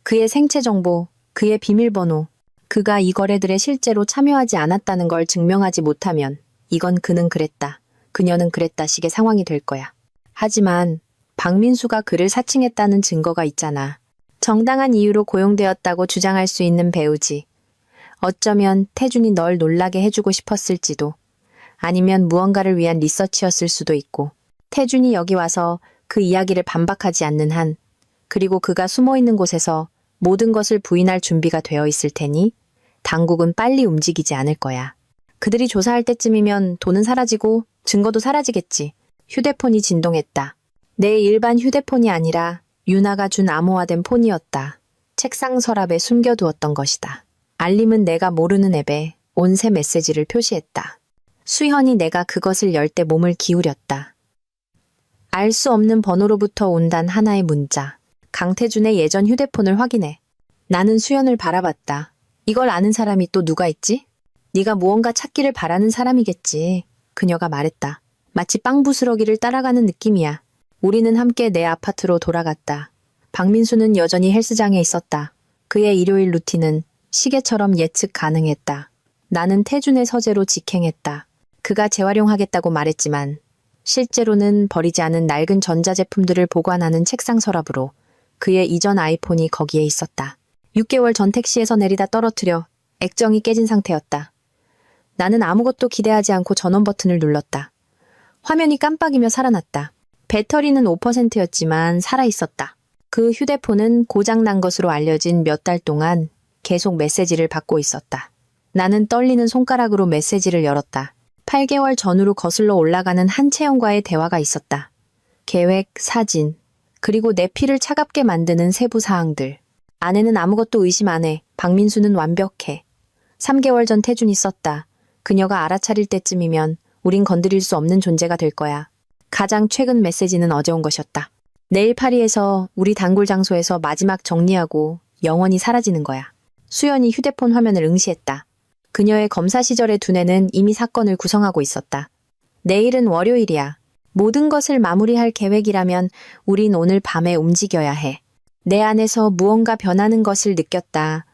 그의 생체 정보, 그의 비밀번호, 그가 이 거래들에 실제로 참여하지 않았다는 걸 증명하지 못하면 이건 그는 그랬다, 그녀는 그랬다 식의 상황이 될 거야. 하지만 박민수가 그를 사칭했다는 증거가 있잖아. 정당한 이유로 고용되었다고 주장할 수 있는 배우지. 어쩌면 태준이 널 놀라게 해주고 싶었을지도. 아니면 무언가를 위한 리서치였을 수도 있고. 태준이 여기 와서 그 이야기를 반박하지 않는 한, 그리고 그가 숨어있는 곳에서 모든 것을 부인할 준비가 되어 있을 테니 당국은 빨리 움직이지 않을 거야. 그들이 조사할 때쯤이면 돈은 사라지고 증거도 사라지겠지. 휴대폰이 진동했다. 내 일반 휴대폰이 아니라 유나가 준 암호화된 폰이었다. 책상 서랍에 숨겨두었던 것이다. 알림은 내가 모르는 앱에 온새 메시지를 표시했다. 수현이 내가 그것을 열 때 몸을 기울였다. 알 수 없는 번호로부터 온단 하나의 문자. 강태준의 예전 휴대폰을 확인해. 나는 수연을 바라봤다. 이걸 아는 사람이 또 누가 있지? 네가 무언가 찾기를 바라는 사람이겠지. 그녀가 말했다. 마치 빵 부스러기를 따라가는 느낌이야. 우리는 함께 내 아파트로 돌아갔다. 박민수는 여전히 헬스장에 있었다. 그의 일요일 루틴은 시계처럼 예측 가능했다. 나는 태준의 서재로 직행했다. 그가 재활용하겠다고 말했지만 실제로는 버리지 않은 낡은 전자제품들을 보관하는 책상 서랍으로 그의 이전 아이폰이 거기에 있었다. 6개월 전 택시에서 내리다 떨어뜨려 액정이 깨진 상태였다. 나는 아무것도 기대하지 않고 전원 버튼을 눌렀다. 화면이 깜빡이며 살아났다. 배터리는 5%였지만 살아있었다. 그 휴대폰은 고장난 것으로 알려진 몇 달 동안 계속 메시지를 받고 있었다. 나는 떨리는 손가락으로 메시지를 열었다. 8개월 전으로 거슬러 올라가는 한채영과의 대화가 있었다. 계획, 사진, 그리고 내 피를 차갑게 만드는 세부 사항들. 아내는 아무것도 의심 안 해. 박민수는 완벽해. 3개월 전 태준이 썼다. 그녀가 알아차릴 때쯤이면 우린 건드릴 수 없는 존재가 될 거야. 가장 최근 메시지는 어제 온 것이었다. 내일 파리에서 우리 단골 장소에서 마지막 정리하고 영원히 사라지는 거야. 수연이 휴대폰 화면을 응시했다. 그녀의 검사 시절의 두뇌는 이미 사건을 구성하고 있었다. 내일은 월요일이야. 모든 것을 마무리할 계획이라면 우린 오늘 밤에 움직여야 해. 내 안에서 무언가 변하는 것을 느꼈다.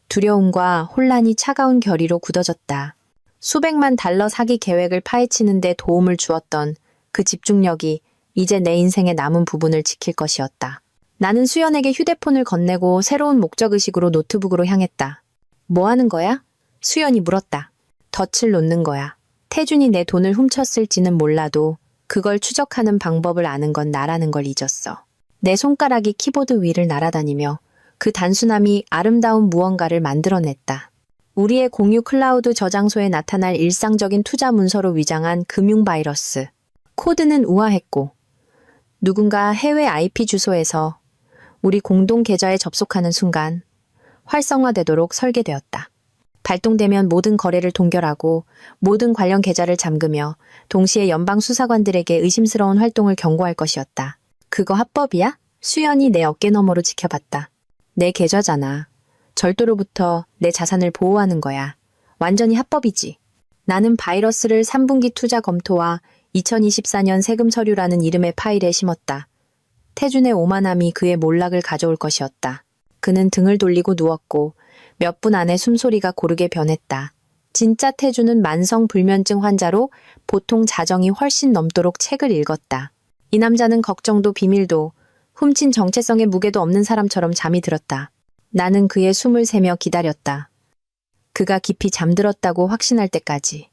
두려움과 혼란이 차가운 결의로 굳어졌다. 수백만 달러 사기 계획을 파헤치는 데 도움을 주었던 그 집중력이 이제 내 인생의 남은 부분을 지킬 것이었다. 나는 수연에게 휴대폰을 건네고 새로운 목적의식으로 노트북으로 향했다. 뭐 하는 거야? 수연이 물었다. 덫을 놓는 거야. 태준이 내 돈을 훔쳤을지는 몰라도 그걸 추적하는 방법을 아는 건 나라는 걸 잊었어. 내 손가락이 키보드 위를 날아다니며 그 단순함이 아름다운 무언가를 만들어냈다. 우리의 공유 클라우드 저장소에 나타날 일상적인 투자 문서로 위장한 금융 바이러스. 코드는 우아했고 누군가 해외 IP 주소에서 우리 공동 계좌에 접속하는 순간 활성화되도록 설계되었다. 발동되면 모든 거래를 동결하고 모든 관련 계좌를 잠그며 동시에 연방 수사관들에게 의심스러운 활동을 경고할 것이었다. 그거 합법이야? 수연이 내 어깨너머로 지켜봤다. 내 계좌잖아. 절도로부터 내 자산을 보호하는 거야. 완전히 합법이지. 나는 바이러스를 3분기 투자 검토와 2024년 세금 서류라는 이름의 파일에 심었다. 태준의 오만함이 그의 몰락을 가져올 것이었다. 그는 등을 돌리고 누웠고 몇 분 안에 숨소리가 고르게 변했다. 진짜 태준은 만성불면증 환자로 보통 자정이 훨씬 넘도록 책을 읽었다. 이 남자는 걱정도 비밀도 훔친 정체성의 무게도 없는 사람처럼 잠이 들었다. 나는 그의 숨을 세며 기다렸다. 그가 깊이 잠들었다고 확신할 때까지.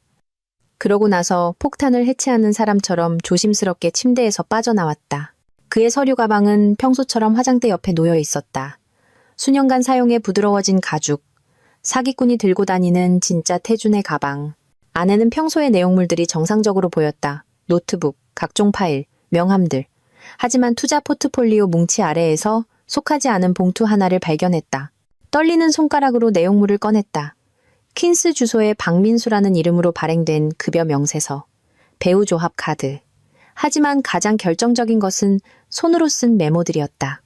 그러고 나서 폭탄을 해체하는 사람처럼 조심스럽게 침대에서 빠져나왔다. 그의 서류 가방은 평소처럼 화장대 옆에 놓여 있었다. 수년간 사용해 부드러워진 가죽, 사기꾼이 들고 다니는 진짜 태준의 가방. 안에는 평소의 내용물들이 정상적으로 보였다. 노트북, 각종 파일, 명함들. 하지만 투자 포트폴리오 뭉치 아래에서 속하지 않은 봉투 하나를 발견했다. 떨리는 손가락으로 내용물을 꺼냈다. 퀸스 주소의 박민수라는 이름으로 발행된 급여 명세서, 배우 조합 카드. 하지만 가장 결정적인 것은 손으로 쓴 메모들이었다.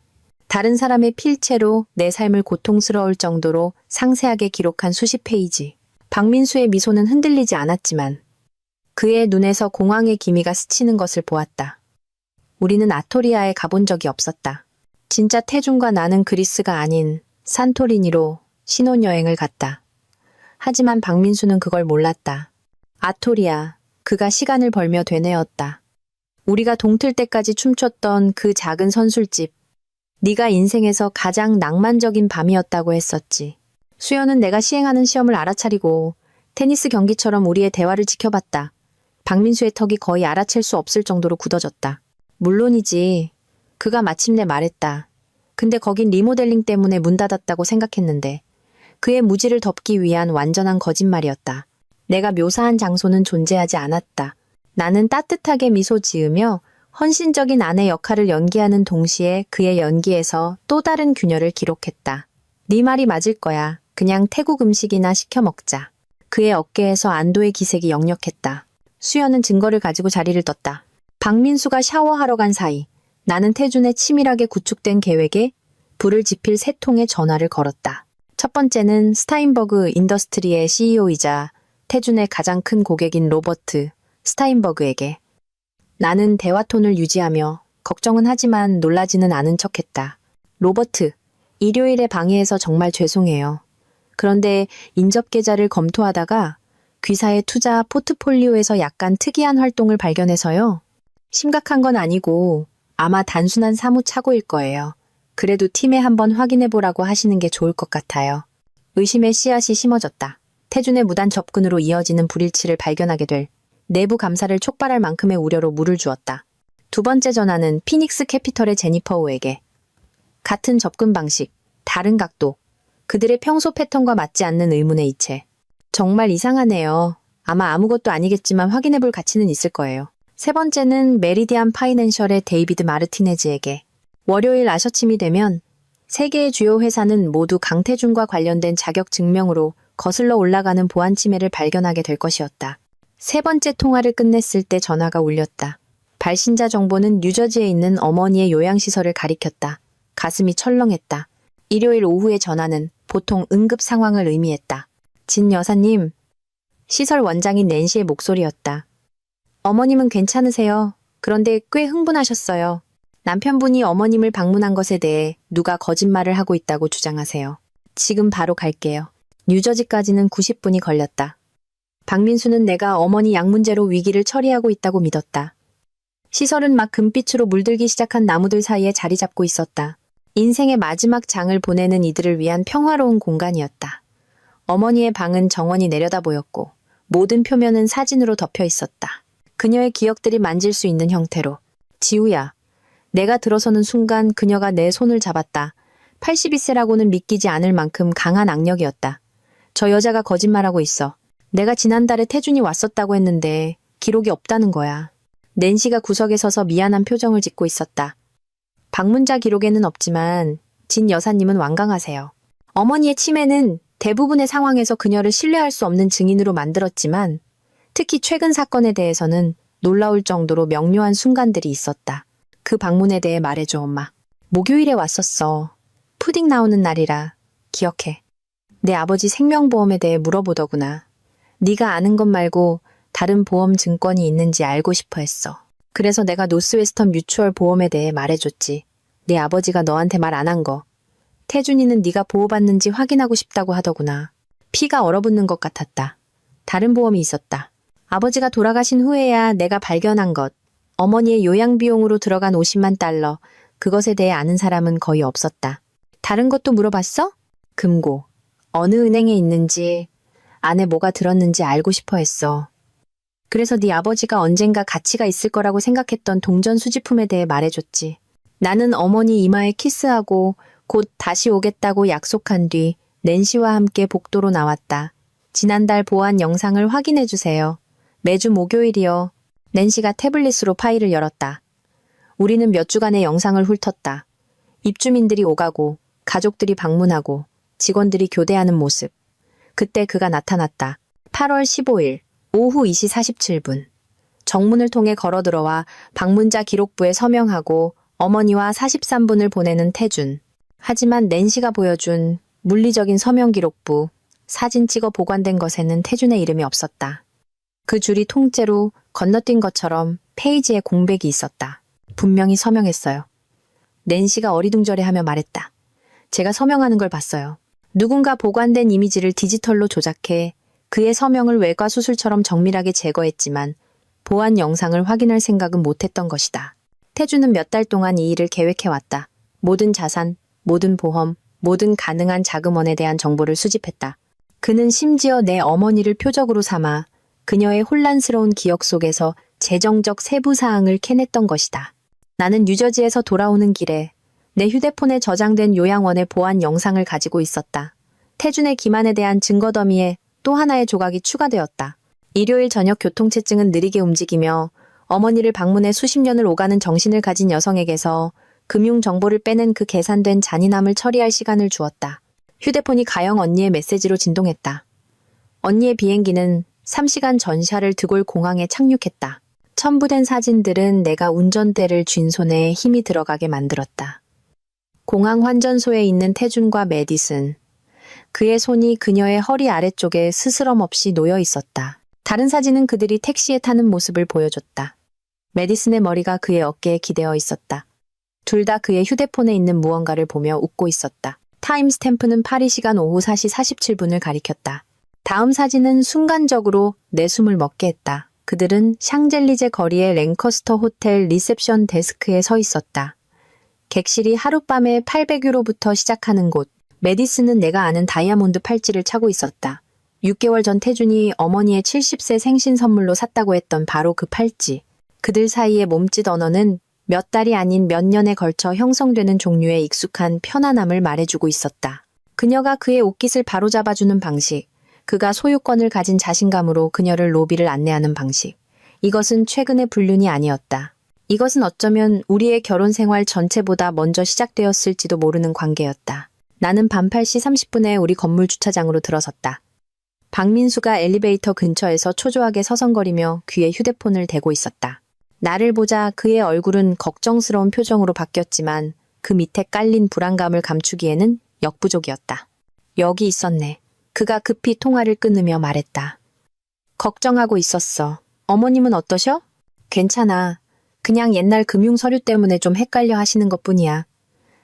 다른 사람의 필체로 내 삶을 고통스러울 정도로 상세하게 기록한 수십 페이지. 박민수의 미소는 흔들리지 않았지만 그의 눈에서 공황의 기미가 스치는 것을 보았다. 우리는 아토리아에 가본 적이 없었다. 진짜 태준과 나는 그리스가 아닌 산토리니로 신혼여행을 갔다. 하지만 박민수는 그걸 몰랐다. 아토리아, 그가 시간을 벌며 되뇌었다. 우리가 동틀 때까지 춤췄던 그 작은 선술집. 네가 인생에서 가장 낭만적인 밤이었다고 했었지. 수연은 내가 시행하는 시험을 알아차리고 테니스 경기처럼 우리의 대화를 지켜봤다. 박민수의 턱이 거의 알아챌 수 없을 정도로 굳어졌다. 물론이지. 그가 마침내 말했다. 근데 거긴 리모델링 때문에 문 닫았다고 생각했는데 그의 무지를 덮기 위한 완전한 거짓말이었다. 내가 묘사한 장소는 존재하지 않았다. 나는 따뜻하게 미소 지으며 헌신적인 아내 역할을 연기하는 동시에 그의 연기에서 또 다른 균열을 기록했다. 네 말이 맞을 거야. 그냥 태국 음식이나 시켜 먹자. 그의 어깨에서 안도의 기색이 역력했다. 수연은 증거를 가지고 자리를 떴다. 박민수가 샤워하러 간 사이 나는 태준의 치밀하게 구축된 계획에 불을 지필 세 통의 전화를 걸었다. 첫 번째는 스타인버그 인더스트리의 CEO이자 태준의 가장 큰 고객인 로버트 스타인버그에게. 나는 대화 톤을 유지하며 걱정은 하지만 놀라지는 않은 척했다. 로버트, 일요일에 방해해서 정말 죄송해요. 그런데 인접 계좌를 검토하다가 귀사의 투자 포트폴리오에서 약간 특이한 활동을 발견해서요. 심각한 건 아니고 아마 단순한 사무 착오일 거예요. 그래도 팀에 한번 확인해보라고 하시는 게 좋을 것 같아요. 의심의 씨앗이 심어졌다. 태준의 무단 접근으로 이어지는 불일치를 발견하게 될 내부 감사를 촉발할 만큼의 우려로 물을 주었다. 두 번째 전화는 피닉스 캐피털의 제니퍼 오에게. 같은 접근 방식, 다른 각도. 그들의 평소 패턴과 맞지 않는 의문의 이체. 정말 이상하네요. 아마 아무것도 아니겠지만 확인해볼 가치는 있을 거예요. 세 번째는 메리디안 파이낸셜의 데이비드 마르티네즈에게. 월요일 아셔침이 되면 세 개의 주요 회사는 모두 강태준과 관련된 자격 증명으로 거슬러 올라가는 보안 침해를 발견하게 될 것이었다. 세 번째 통화를 끝냈을 때 전화가 울렸다. 발신자 정보는 뉴저지에 있는 어머니의 요양시설을 가리켰다. 가슴이 철렁했다. 일요일 오후의 전화는 보통 응급 상황을 의미했다. 진 여사님, 시설 원장인 낸시의 목소리였다. 어머님은 괜찮으세요? 그런데 꽤 흥분하셨어요. 남편분이 어머님을 방문한 것에 대해 누가 거짓말을 하고 있다고 주장하세요. 지금 바로 갈게요. 뉴저지까지는 90분이 걸렸다. 박민수는 내가 어머니 약 문제로 위기를 처리하고 있다고 믿었다. 시설은 막 금빛으로 물들기 시작한 나무들 사이에 자리 잡고 있었다. 인생의 마지막 장을 보내는 이들을 위한 평화로운 공간이었다. 어머니의 방은 정원이 내려다 보였고 모든 표면은 사진으로 덮여 있었다. 그녀의 기억들이 만질 수 있는 형태로. 지우야. 내가 들어서는 순간 그녀가 내 손을 잡았다. 82세라고는 믿기지 않을 만큼 강한 악력이었다. 저 여자가 거짓말하고 있어. 내가 지난달에 태준이 왔었다고 했는데 기록이 없다는 거야. 낸시가 구석에 서서 미안한 표정을 짓고 있었다. 방문자 기록에는 없지만 진 여사님은 완강하세요. 어머니의 치매는 대부분의 상황에서 그녀를 신뢰할 수 없는 증인으로 만들었지만 특히 최근 사건에 대해서는 놀라울 정도로 명료한 순간들이 있었다. 그 방문에 대해 말해줘, 엄마. 목요일에 왔었어. 푸딩 나오는 날이라 기억해. 내 아버지 생명보험에 대해 물어보더구나. 네가 아는 것 말고 다른 보험 증권이 있는지 알고 싶어 했어. 그래서 내가 노스웨스턴 뮤추얼 보험에 대해 말해줬지. 네 아버지가 너한테 말 안 한 거. 태준이는 네가 보호받는지 확인하고 싶다고 하더구나. 피가 얼어붙는 것 같았다. 다른 보험이 있었다. 아버지가 돌아가신 후에야 내가 발견한 것. 어머니의 요양비용으로 들어간 50만 달러. 그것에 대해 아는 사람은 거의 없었다. 다른 것도 물어봤어? 금고. 어느 은행에 있는지, 안에 뭐가 들었는지 알고 싶어 했어. 그래서 네 아버지가 언젠가 가치가 있을 거라고 생각했던 동전 수집품에 대해 말해줬지. 나는 어머니 이마에 키스하고 곧 다시 오겠다고 약속한 뒤 낸시와 함께 복도로 나왔다. 지난달 보안 영상을 확인해주세요. 매주 목요일이요. 낸시가 태블릿으로 파일을 열었다. 우리는 몇 주간의 영상을 훑었다. 입주민들이 오가고 가족들이 방문하고 직원들이 교대하는 모습. 그때 그가 나타났다. 8월 15일 오후 2시 47분. 정문을 통해 걸어들어와 방문자 기록부에 서명하고 어머니와 43분을 보내는 태준. 하지만 낸시가 보여준 물리적인 서명 기록부, 사진 찍어 보관된 것에는 태준의 이름이 없었다. 그 줄이 통째로 건너뛴 것처럼 페이지에 공백이 있었다. 분명히 서명했어요. 낸시가 어리둥절해하며 말했다. 제가 서명하는 걸 봤어요. 누군가 보관된 이미지를 디지털로 조작해 그의 서명을 외과 수술처럼 정밀하게 제거했지만 보안 영상을 확인할 생각은 못했던 것이다. 태준은 몇 달 동안 이 일을 계획해왔다. 모든 자산, 모든 보험, 모든 가능한 자금원에 대한 정보를 수집했다. 그는 심지어 내 어머니를 표적으로 삼아 그녀의 혼란스러운 기억 속에서 재정적 세부 사항을 캐냈던 것이다. 나는 뉴저지에서 돌아오는 길에 내 휴대폰에 저장된 요양원의 보안 영상을 가지고 있었다. 태준의 기만에 대한 증거 더미에 또 하나의 조각이 추가되었다. 일요일 저녁 교통체증은 느리게 움직이며 어머니를 방문해 수십 년을 오가는 정신을 가진 여성에게서 금융 정보를 빼낸 그 계산된 잔인함을 처리할 시간을 주었다. 휴대폰이 가영 언니의 메시지로 진동했다. 언니의 비행기는 3시간 전샤를 드골 공항에 착륙했다. 첨부된 사진들은 내가 운전대를 쥔 손에 힘이 들어가게 만들었다. 공항 환전소에 있는 태준과 메디슨. 그의 손이 그녀의 허리 아래쪽에 스스럼 없이 놓여 있었다. 다른 사진은 그들이 택시에 타는 모습을 보여줬다. 메디슨의 머리가 그의 어깨에 기대어 있었다. 둘 다 그의 휴대폰에 있는 무언가를 보며 웃고 있었다. 타임스탬프는 파리 시간 오후 4시 47분을 가리켰다. 다음 사진은 순간적으로 내 숨을 먹게 했다. 그들은 샹젤리제 거리의 랭커스터 호텔 리셉션 데스크에 서 있었다. 객실이 하룻밤에 800유로부터 시작하는 곳. 메디슨은 내가 아는 다이아몬드 팔찌를 차고 있었다. 6개월 전 태준이 어머니의 70세 생신 선물로 샀다고 했던 바로 그 팔찌. 그들 사이의 몸짓 언어는 몇 달이 아닌 몇 년에 걸쳐 형성되는 종류의 익숙한 편안함을 말해주고 있었다. 그녀가 그의 옷깃을 바로잡아주는 방식, 그가 소유권을 가진 자신감으로 그녀를 로비를 안내하는 방식. 이것은 최근의 불륜이 아니었다. 이것은 어쩌면 우리의 결혼 생활 전체보다 먼저 시작되었을지도 모르는 관계였다. 나는 밤 8시 30분에 우리 건물 주차장으로 들어섰다. 박민수가 엘리베이터 근처에서 초조하게 서성거리며 귀에 휴대폰을 대고 있었다. 나를 보자 그의 얼굴은 걱정스러운 표정으로 바뀌었지만 그 밑에 깔린 불안감을 감추기에는 역부족이었다. 여기 있었네. 그가 급히 통화를 끊으며 말했다. 걱정하고 있었어. 어머님은 어떠셔? 괜찮아. 그냥 옛날 금융 서류 때문에 좀 헷갈려 하시는 것뿐이야.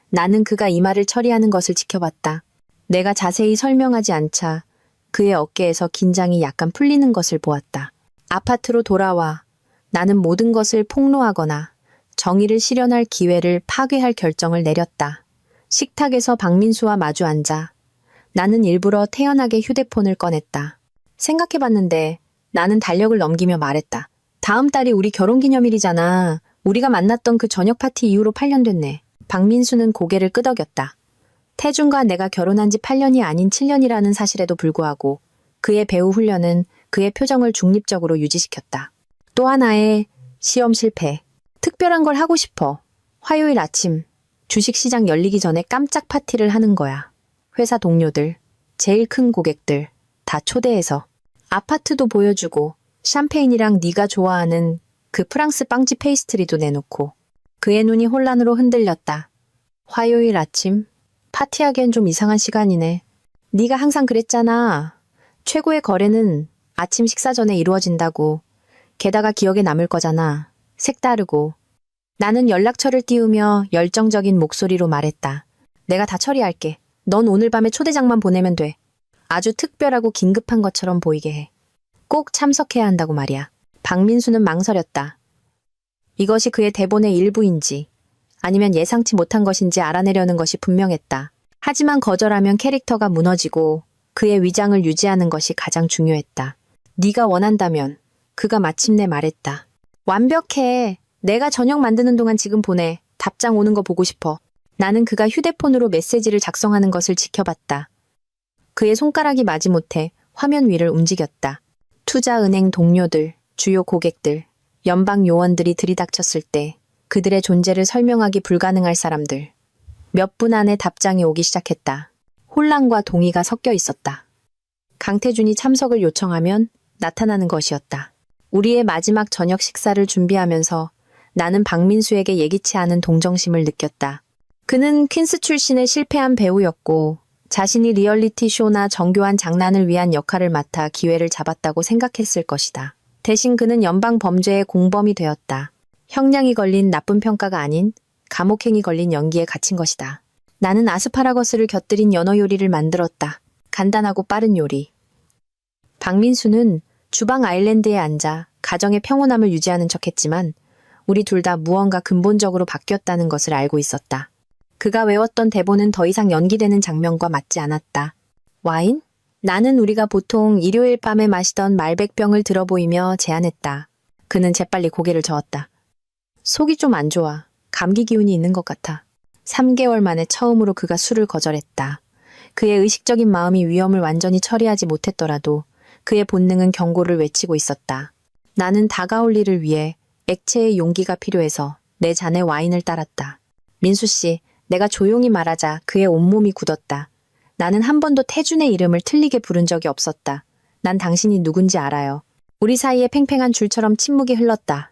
나는 그가 이 말을 처리하는 것을 지켜봤다. 내가 자세히 설명하지 않자 그의 어깨에서 긴장이 약간 풀리는 것을 보았다. 아파트로 돌아와. 나는 모든 것을 폭로하거나 정의를 실현할 기회를 파괴할 결정을 내렸다. 식탁에서 박민수와 마주 앉아 나는 일부러 태연하게 휴대폰을 꺼냈다. 생각해봤는데 나는 달력을 넘기며 말했다. 다음 달이 우리 결혼기념일이잖아. 우리가 만났던 그 저녁 파티 이후로 8년 됐네. 박민수는 고개를 끄덕였다. 태준과 내가 결혼한 지 8년이 아닌 7년이라는 사실에도 불구하고 그의 배우 훈련은 그의 표정을 중립적으로 유지시켰다. 또 하나의 시험 실패. 특별한 걸 하고 싶어. 화요일 아침 주식시장 열리기 전에 깜짝 파티를 하는 거야. 회사 동료들, 제일 큰 고객들 다 초대해서 아파트도 보여주고 샴페인이랑 네가 좋아하는 그 프랑스 빵집 페이스트리도 내놓고 그의 눈이 혼란으로 흔들렸다. 화요일 아침? 파티하기엔 좀 이상한 시간이네. 네가 항상 그랬잖아. 최고의 거래는 아침 식사 전에 이루어진다고. 게다가 기억에 남을 거잖아. 색다르고. 나는 연락처를 띄우며 열정적인 목소리로 말했다. 내가 다 처리할게. 넌 오늘 밤에 초대장만 보내면 돼. 아주 특별하고 긴급한 것처럼 보이게 해. 꼭 참석해야 한다고 말이야. 박민수는 망설였다. 이것이 그의 대본의 일부인지 아니면 예상치 못한 것인지 알아내려는 것이 분명했다. 하지만 거절하면 캐릭터가 무너지고 그의 위장을 유지하는 것이 가장 중요했다. 네가 원한다면 그가 마침내 말했다. 완벽해. 내가 저녁 만드는 동안 지금 보내. 답장 오는 거 보고 싶어. 나는 그가 휴대폰으로 메시지를 작성하는 것을 지켜봤다. 그의 손가락이 마지못해 화면 위를 움직였다. 투자은행 동료들, 주요 고객들, 연방 요원들이 들이닥쳤을 때 그들의 존재를 설명하기 불가능할 사람들. 몇 분 안에 답장이 오기 시작했다. 혼란과 동의가 섞여 있었다. 강태준이 참석을 요청하면 나타나는 것이었다. 우리의 마지막 저녁 식사를 준비하면서 나는 박민수에게 예기치 않은 동정심을 느꼈다. 그는 퀸스 출신의 실패한 배우였고 자신이 리얼리티 쇼나 정교한 장난을 위한 역할을 맡아 기회를 잡았다고 생각했을 것이다. 대신 그는 연방 범죄의 공범이 되었다. 형량이 걸린 나쁜 평가가 아닌 감옥행이 걸린 연기에 갇힌 것이다. 나는 아스파라거스를 곁들인 연어 요리를 만들었다. 간단하고 빠른 요리. 박민수는 주방 아일랜드에 앉아 가정의 평온함을 유지하는 척했지만 우리 둘 다 무언가 근본적으로 바뀌었다는 것을 알고 있었다. 그가 외웠던 대본은 더 이상 연기되는 장면과 맞지 않았다. 와인? 나는 우리가 보통 일요일 밤에 마시던 말백병을 들어보이며 제안했다. 그는 재빨리 고개를 저었다. 속이 좀 안 좋아. 감기 기운이 있는 것 같아. 3개월 만에 처음으로 그가 술을 거절했다. 그의 의식적인 마음이 위험을 완전히 처리하지 못했더라도 그의 본능은 경고를 외치고 있었다. 나는 다가올 일을 위해 액체의 용기가 필요해서 내 잔에 와인을 따랐다. 민수 씨, 내가 조용히 말하자 그의 온몸이 굳었다. 나는 한 번도 태준의 이름을 틀리게 부른 적이 없었다. 난 당신이 누군지 알아요. 우리 사이에 팽팽한 줄처럼 침묵이 흘렀다.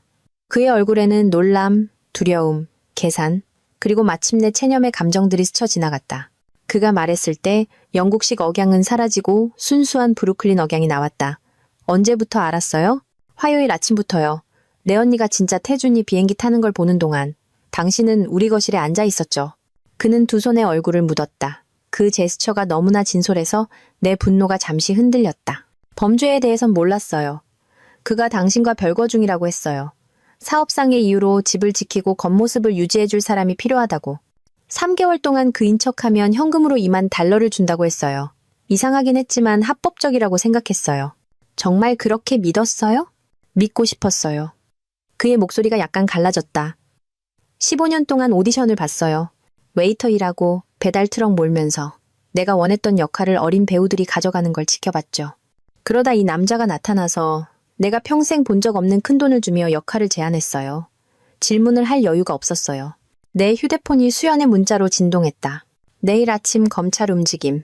그의 얼굴에는 놀람, 두려움, 계산, 그리고 마침내 체념의 감정들이 스쳐 지나갔다. 그가 말했을 때 영국식 억양은 사라지고 순수한 브루클린 억양이 나왔다. 언제부터 알았어요? 화요일 아침부터요. 내 언니가 진짜 태준이 비행기 타는 걸 보는 동안 당신은 우리 거실에 앉아 있었죠. 그는 두 손에 얼굴을 묻었다. 그 제스처가 너무나 진솔해서 내 분노가 잠시 흔들렸다. 범죄에 대해선 몰랐어요. 그가 당신과 별거 중이라고 했어요. 사업상의 이유로 집을 지키고 겉모습을 유지해줄 사람이 필요하다고. 3개월 동안 그인 척하면 현금으로 2만 달러를 준다고 했어요. 이상하긴 했지만 합법적이라고 생각했어요. 정말 그렇게 믿었어요? 믿고 싶었어요. 그의 목소리가 약간 갈라졌다. 15년 동안 오디션을 봤어요. 웨이터 일하고 배달 트럭 몰면서 내가 원했던 역할을 어린 배우들이 가져가는 걸 지켜봤죠. 그러다 이 남자가 나타나서 내가 평생 본 적 없는 큰돈을 주며 역할을 제안했어요. 질문을 할 여유가 없었어요. 내 휴대폰이 수연의 문자로 진동했다. 내일 아침 검찰 움직임.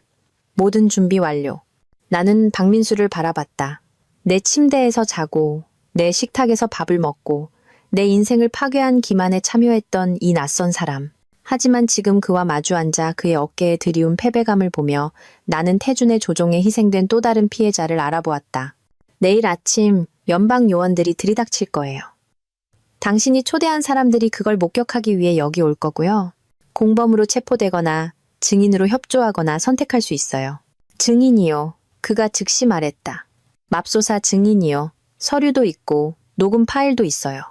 모든 준비 완료. 나는 박민수를 바라봤다. 내 침대에서 자고, 내 식탁에서 밥을 먹고, 내 인생을 파괴한 기만에 참여했던 이 낯선 사람. 하지만 지금 그와 마주 앉아 그의 어깨에 드리운 패배감을 보며 나는 태준의 조종에 희생된 또 다른 피해자를 알아보았다. 내일 아침 연방 요원들이 들이닥칠 거예요. 당신이 초대한 사람들이 그걸 목격하기 위해 여기 올 거고요. 공범으로 체포되거나 증인으로 협조하거나 선택할 수 있어요. 증인이요. 그가 즉시 말했다. 맙소사 증인이요. 서류도 있고 녹음 파일도 있어요.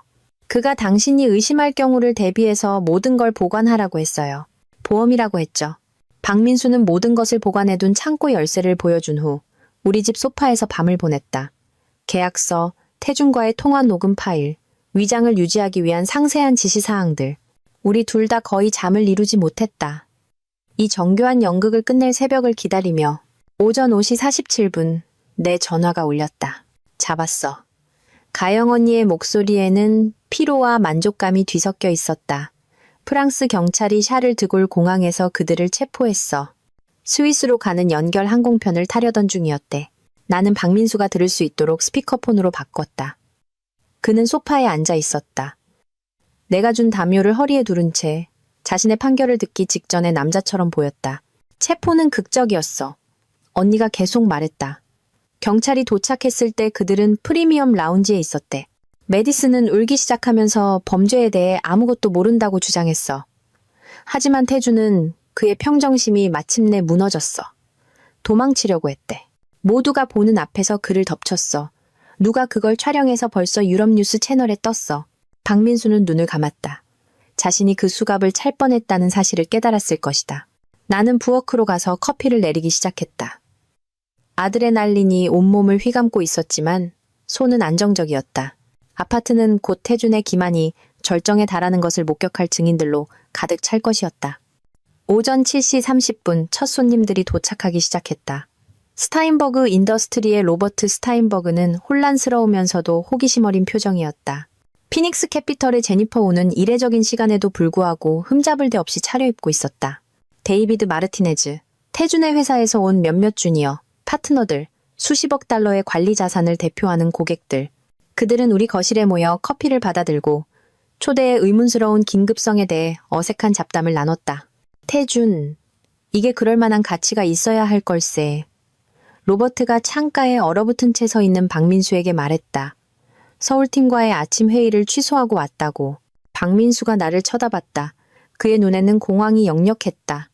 그가 당신이 의심할 경우를 대비해서 모든 걸 보관하라고 했어요. 보험이라고 했죠. 박민수는 모든 것을 보관해둔 창고 열쇠를 보여준 후 우리 집 소파에서 밤을 보냈다. 계약서, 태준과의 통화 녹음 파일, 위장을 유지하기 위한 상세한 지시사항들. 우리 둘 다 거의 잠을 이루지 못했다. 이 정교한 연극을 끝낼 새벽을 기다리며 오전 5시 47분 내 전화가 울렸다. 잡았어. 가영 언니의 목소리에는 피로와 만족감이 뒤섞여 있었다. 프랑스 경찰이 샤를 드골 공항에서 그들을 체포했어. 스위스로 가는 연결 항공편을 타려던 중이었대. 나는 박민수가 들을 수 있도록 스피커폰으로 바꿨다. 그는 소파에 앉아 있었다. 내가 준 담요를 허리에 두른 채 자신의 판결을 듣기 직전의 남자처럼 보였다. 체포는 극적이었어. 언니가 계속 말했다. 경찰이 도착했을 때 그들은 프리미엄 라운지에 있었대. 메디슨은 울기 시작하면서 범죄에 대해 아무것도 모른다고 주장했어. 하지만 태주는 그의 평정심이 마침내 무너졌어. 도망치려고 했대. 모두가 보는 앞에서 그를 덮쳤어. 누가 그걸 촬영해서 벌써 유럽 뉴스 채널에 떴어. 박민수는 눈을 감았다. 자신이 그 수갑을 찰 뻔했다는 사실을 깨달았을 것이다. 나는 부엌으로 가서 커피를 내리기 시작했다. 아드레날린이 온몸을 휘감고 있었지만 손은 안정적이었다. 아파트는 곧 태준의 기만이 절정에 달하는 것을 목격할 증인들로 가득 찰 것이었다. 오전 7시 30분 첫 손님들이 도착하기 시작했다. 스타인버그 인더스트리의 로버트 스타인버그는 혼란스러우면서도 호기심 어린 표정이었다. 피닉스 캐피털의 제니퍼 우는 이례적인 시간에도 불구하고 흠잡을 데 없이 차려입고 있었다. 데이비드 마르티네즈, 태준의 회사에서 온 몇몇 주니어, 파트너들, 수십억 달러의 관리 자산을 대표하는 고객들. 그들은 우리 거실에 모여 커피를 받아들고 초대의 의문스러운 긴급성에 대해 어색한 잡담을 나눴다. 태준, 이게 그럴 만한 가치가 있어야 할 걸세. 로버트가 창가에 얼어붙은 채 서 있는 박민수에게 말했다. 서울팀과의 아침 회의를 취소하고 왔다고. 박민수가 나를 쳐다봤다. 그의 눈에는 공황이 역력했다.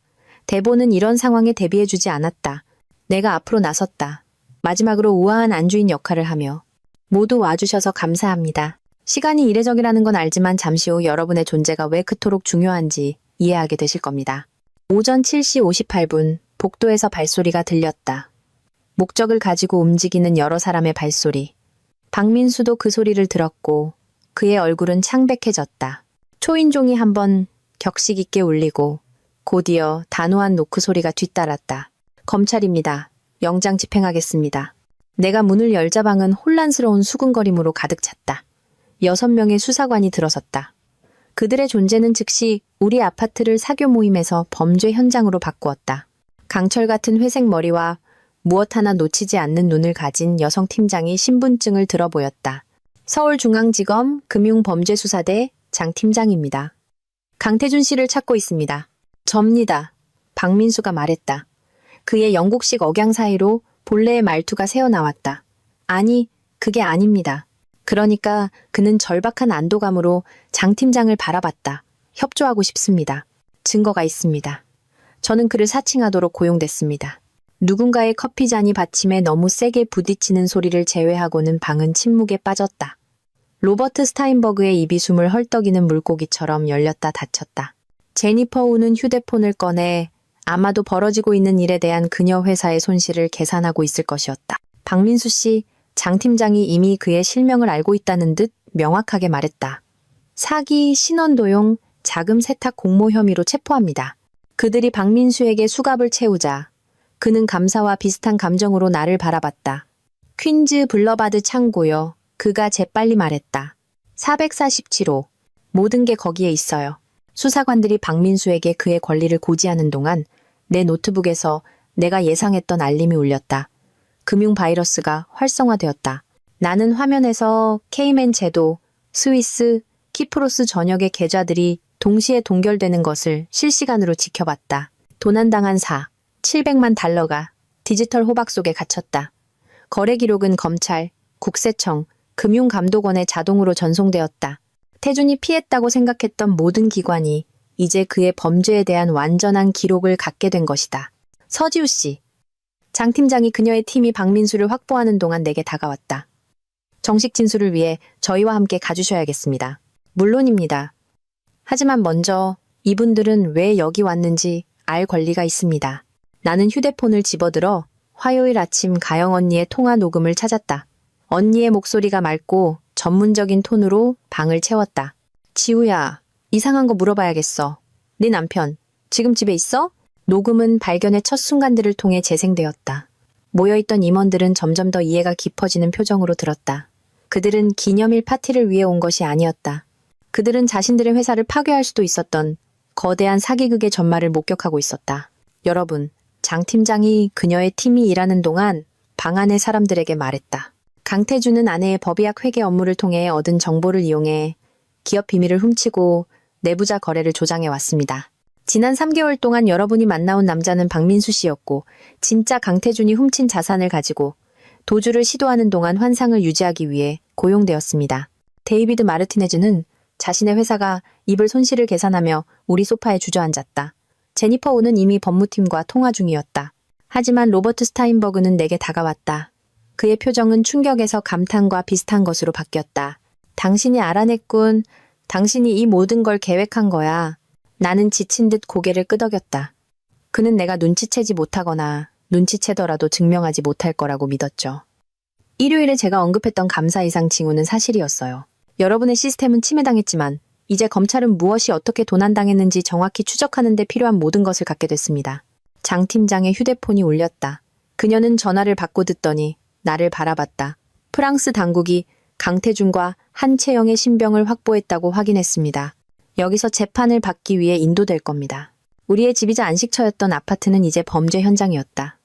대본은 이런 상황에 대비해주지 않았다. 내가 앞으로 나섰다. 마지막으로 우아한 안주인 역할을 하며. 모두 와주셔서 감사합니다. 시간이 이례적이라는 건 알지만 잠시 후 여러분의 존재가 왜 그토록 중요한지 이해하게 되실 겁니다. 오전 7시 58분 복도에서 발소리가 들렸다. 목적을 가지고 움직이는 여러 사람의 발소리. 박민수도 그 소리를 들었고 그의 얼굴은 창백해졌다. 초인종이 한번 격식 있게 울리고 곧이어 단호한 노크 소리가 뒤따랐다. 검찰입니다. 영장 집행하겠습니다. 내가 문을 열자 방은 혼란스러운 수군거림으로 가득 찼다. 6명의 수사관이 들어섰다. 그들의 존재는 즉시 우리 아파트를 사교 모임에서 범죄 현장으로 바꾸었다. 강철 같은 회색 머리와 무엇 하나 놓치지 않는 눈을 가진 여성 팀장이 신분증을 들어 보였다. 서울중앙지검 금융범죄수사대 장 팀장입니다. 강태준 씨를 찾고 있습니다. 접니다. 박민수가 말했다. 그의 영국식 억양 사이로 본래의 말투가 새어나왔다. 아니, 그게 아닙니다. 그러니까 그는 절박한 안도감으로 장 팀장을 바라봤다. 협조하고 싶습니다. 증거가 있습니다. 저는 그를 사칭하도록 고용됐습니다. 누군가의 커피잔이 받침에 너무 세게 부딪히는 소리를 제외하고는 방은 침묵에 빠졌다. 로버트 스타인버그의 입이 숨을 헐떡이는 물고기처럼 열렸다 닫혔다. 제니퍼 우는 휴대폰을 꺼내 아마도 벌어지고 있는 일에 대한 그녀 회사의 손실을 계산하고 있을 것이었다. 박민수 씨, 장 팀장이 이미 그의 실명을 알고 있다는 듯 명확하게 말했다. 사기, 신원도용, 자금 세탁 공모 혐의로 체포합니다. 그들이 박민수에게 수갑을 채우자 그는 감사와 비슷한 감정으로 나를 바라봤다. 퀸즈 블러바드 창고요. 그가 재빨리 말했다. 447호. 모든 게 거기에 있어요. 수사관들이 박민수에게 그의 권리를 고지하는 동안 내 노트북에서 내가 예상했던 알림이 울렸다. 금융 바이러스가 활성화되었다. 나는 화면에서 케이맨 제도, 스위스, 키프로스 전역의 계좌들이 동시에 동결되는 것을 실시간으로 지켜봤다. 도난당한 700만 달러가 디지털 호박 속에 갇혔다. 거래 기록은 검찰, 국세청, 금융감독원에 자동으로 전송되었다. 태준이 피했다고 생각했던 모든 기관이 이제 그의 범죄에 대한 완전한 기록을 갖게 된 것이다. 서지우 씨. 장 팀장이 그녀의 팀이 박민수를 확보하는 동안 내게 다가왔다. 정식 진술을 위해 저희와 함께 가주셔야겠습니다. 물론입니다. 하지만 먼저 이분들은 왜 여기 왔는지 알 권리가 있습니다. 나는 휴대폰을 집어들어 화요일 아침 가영 언니의 통화 녹음을 찾았다. 언니의 목소리가 맑고 전문적인 톤으로 방을 채웠다. 지우야, 이상한 거 물어봐야겠어. 네 남편, 지금 집에 있어? 녹음은 발견의 첫 순간들을 통해 재생되었다. 모여있던 임원들은 점점 더 이해가 깊어지는 표정으로 들었다. 그들은 기념일 파티를 위해 온 것이 아니었다. 그들은 자신들의 회사를 파괴할 수도 있었던 거대한 사기극의 전말을 목격하고 있었다. 여러분, 장 팀장이 그녀의 팀이 일하는 동안 방 안의 사람들에게 말했다. 강태준은 아내의 법의학 회계 업무를 통해 얻은 정보를 이용해 기업 비밀을 훔치고 내부자 거래를 조장해 왔습니다. 지난 3개월 동안 여러분이 만나온 남자는 박민수 씨였고 진짜 강태준이 훔친 자산을 가지고 도주를 시도하는 동안 환상을 유지하기 위해 고용되었습니다. 데이비드 마르티네즈는 자신의 회사가 입을 손실을 계산하며 우리 소파에 주저앉았다. 제니퍼 오는 이미 법무팀과 통화 중이었다. 하지만 로버트 스타인버그는 내게 다가왔다. 그의 표정은 충격에서 감탄과 비슷한 것으로 바뀌었다. 당신이 알아냈군. 당신이 이 모든 걸 계획한 거야. 나는 지친 듯 고개를 끄덕였다. 그는 내가 눈치채지 못하거나 눈치채더라도 증명하지 못할 거라고 믿었죠. 일요일에 제가 언급했던 감사 이상 징후는 사실이었어요. 여러분의 시스템은 침해당했지만 이제 검찰은 무엇이 어떻게 도난당했는지 정확히 추적하는 데 필요한 모든 것을 갖게 됐습니다. 장 팀장의 휴대폰이 울렸다. 그녀는 전화를 받고 듣더니 나를 바라봤다. 프랑스 당국이 강태준과 한채영의 신병을 확보했다고 확인했습니다. 여기서 재판을 받기 위해 인도될 겁니다. 우리의 집이자 안식처였던 아파트는 이제 범죄 현장이었다.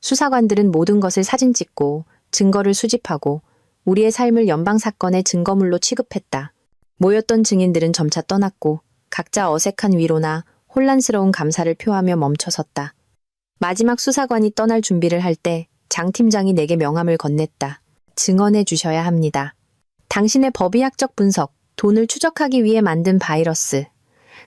수사관들은 모든 것을 사진 찍고 증거를 수집하고 우리의 삶을 연방사건의 증거물로 취급했다. 모였던 증인들은 점차 떠났고 각자 어색한 위로나 혼란스러운 감사를 표하며 멈춰섰다. 마지막 수사관이 떠날 준비를 할 때 장 팀장이 내게 명함을 건넸다. 증언해 주셔야 합니다. 당신의 법의학적 분석, 돈을 추적하기 위해 만든 바이러스.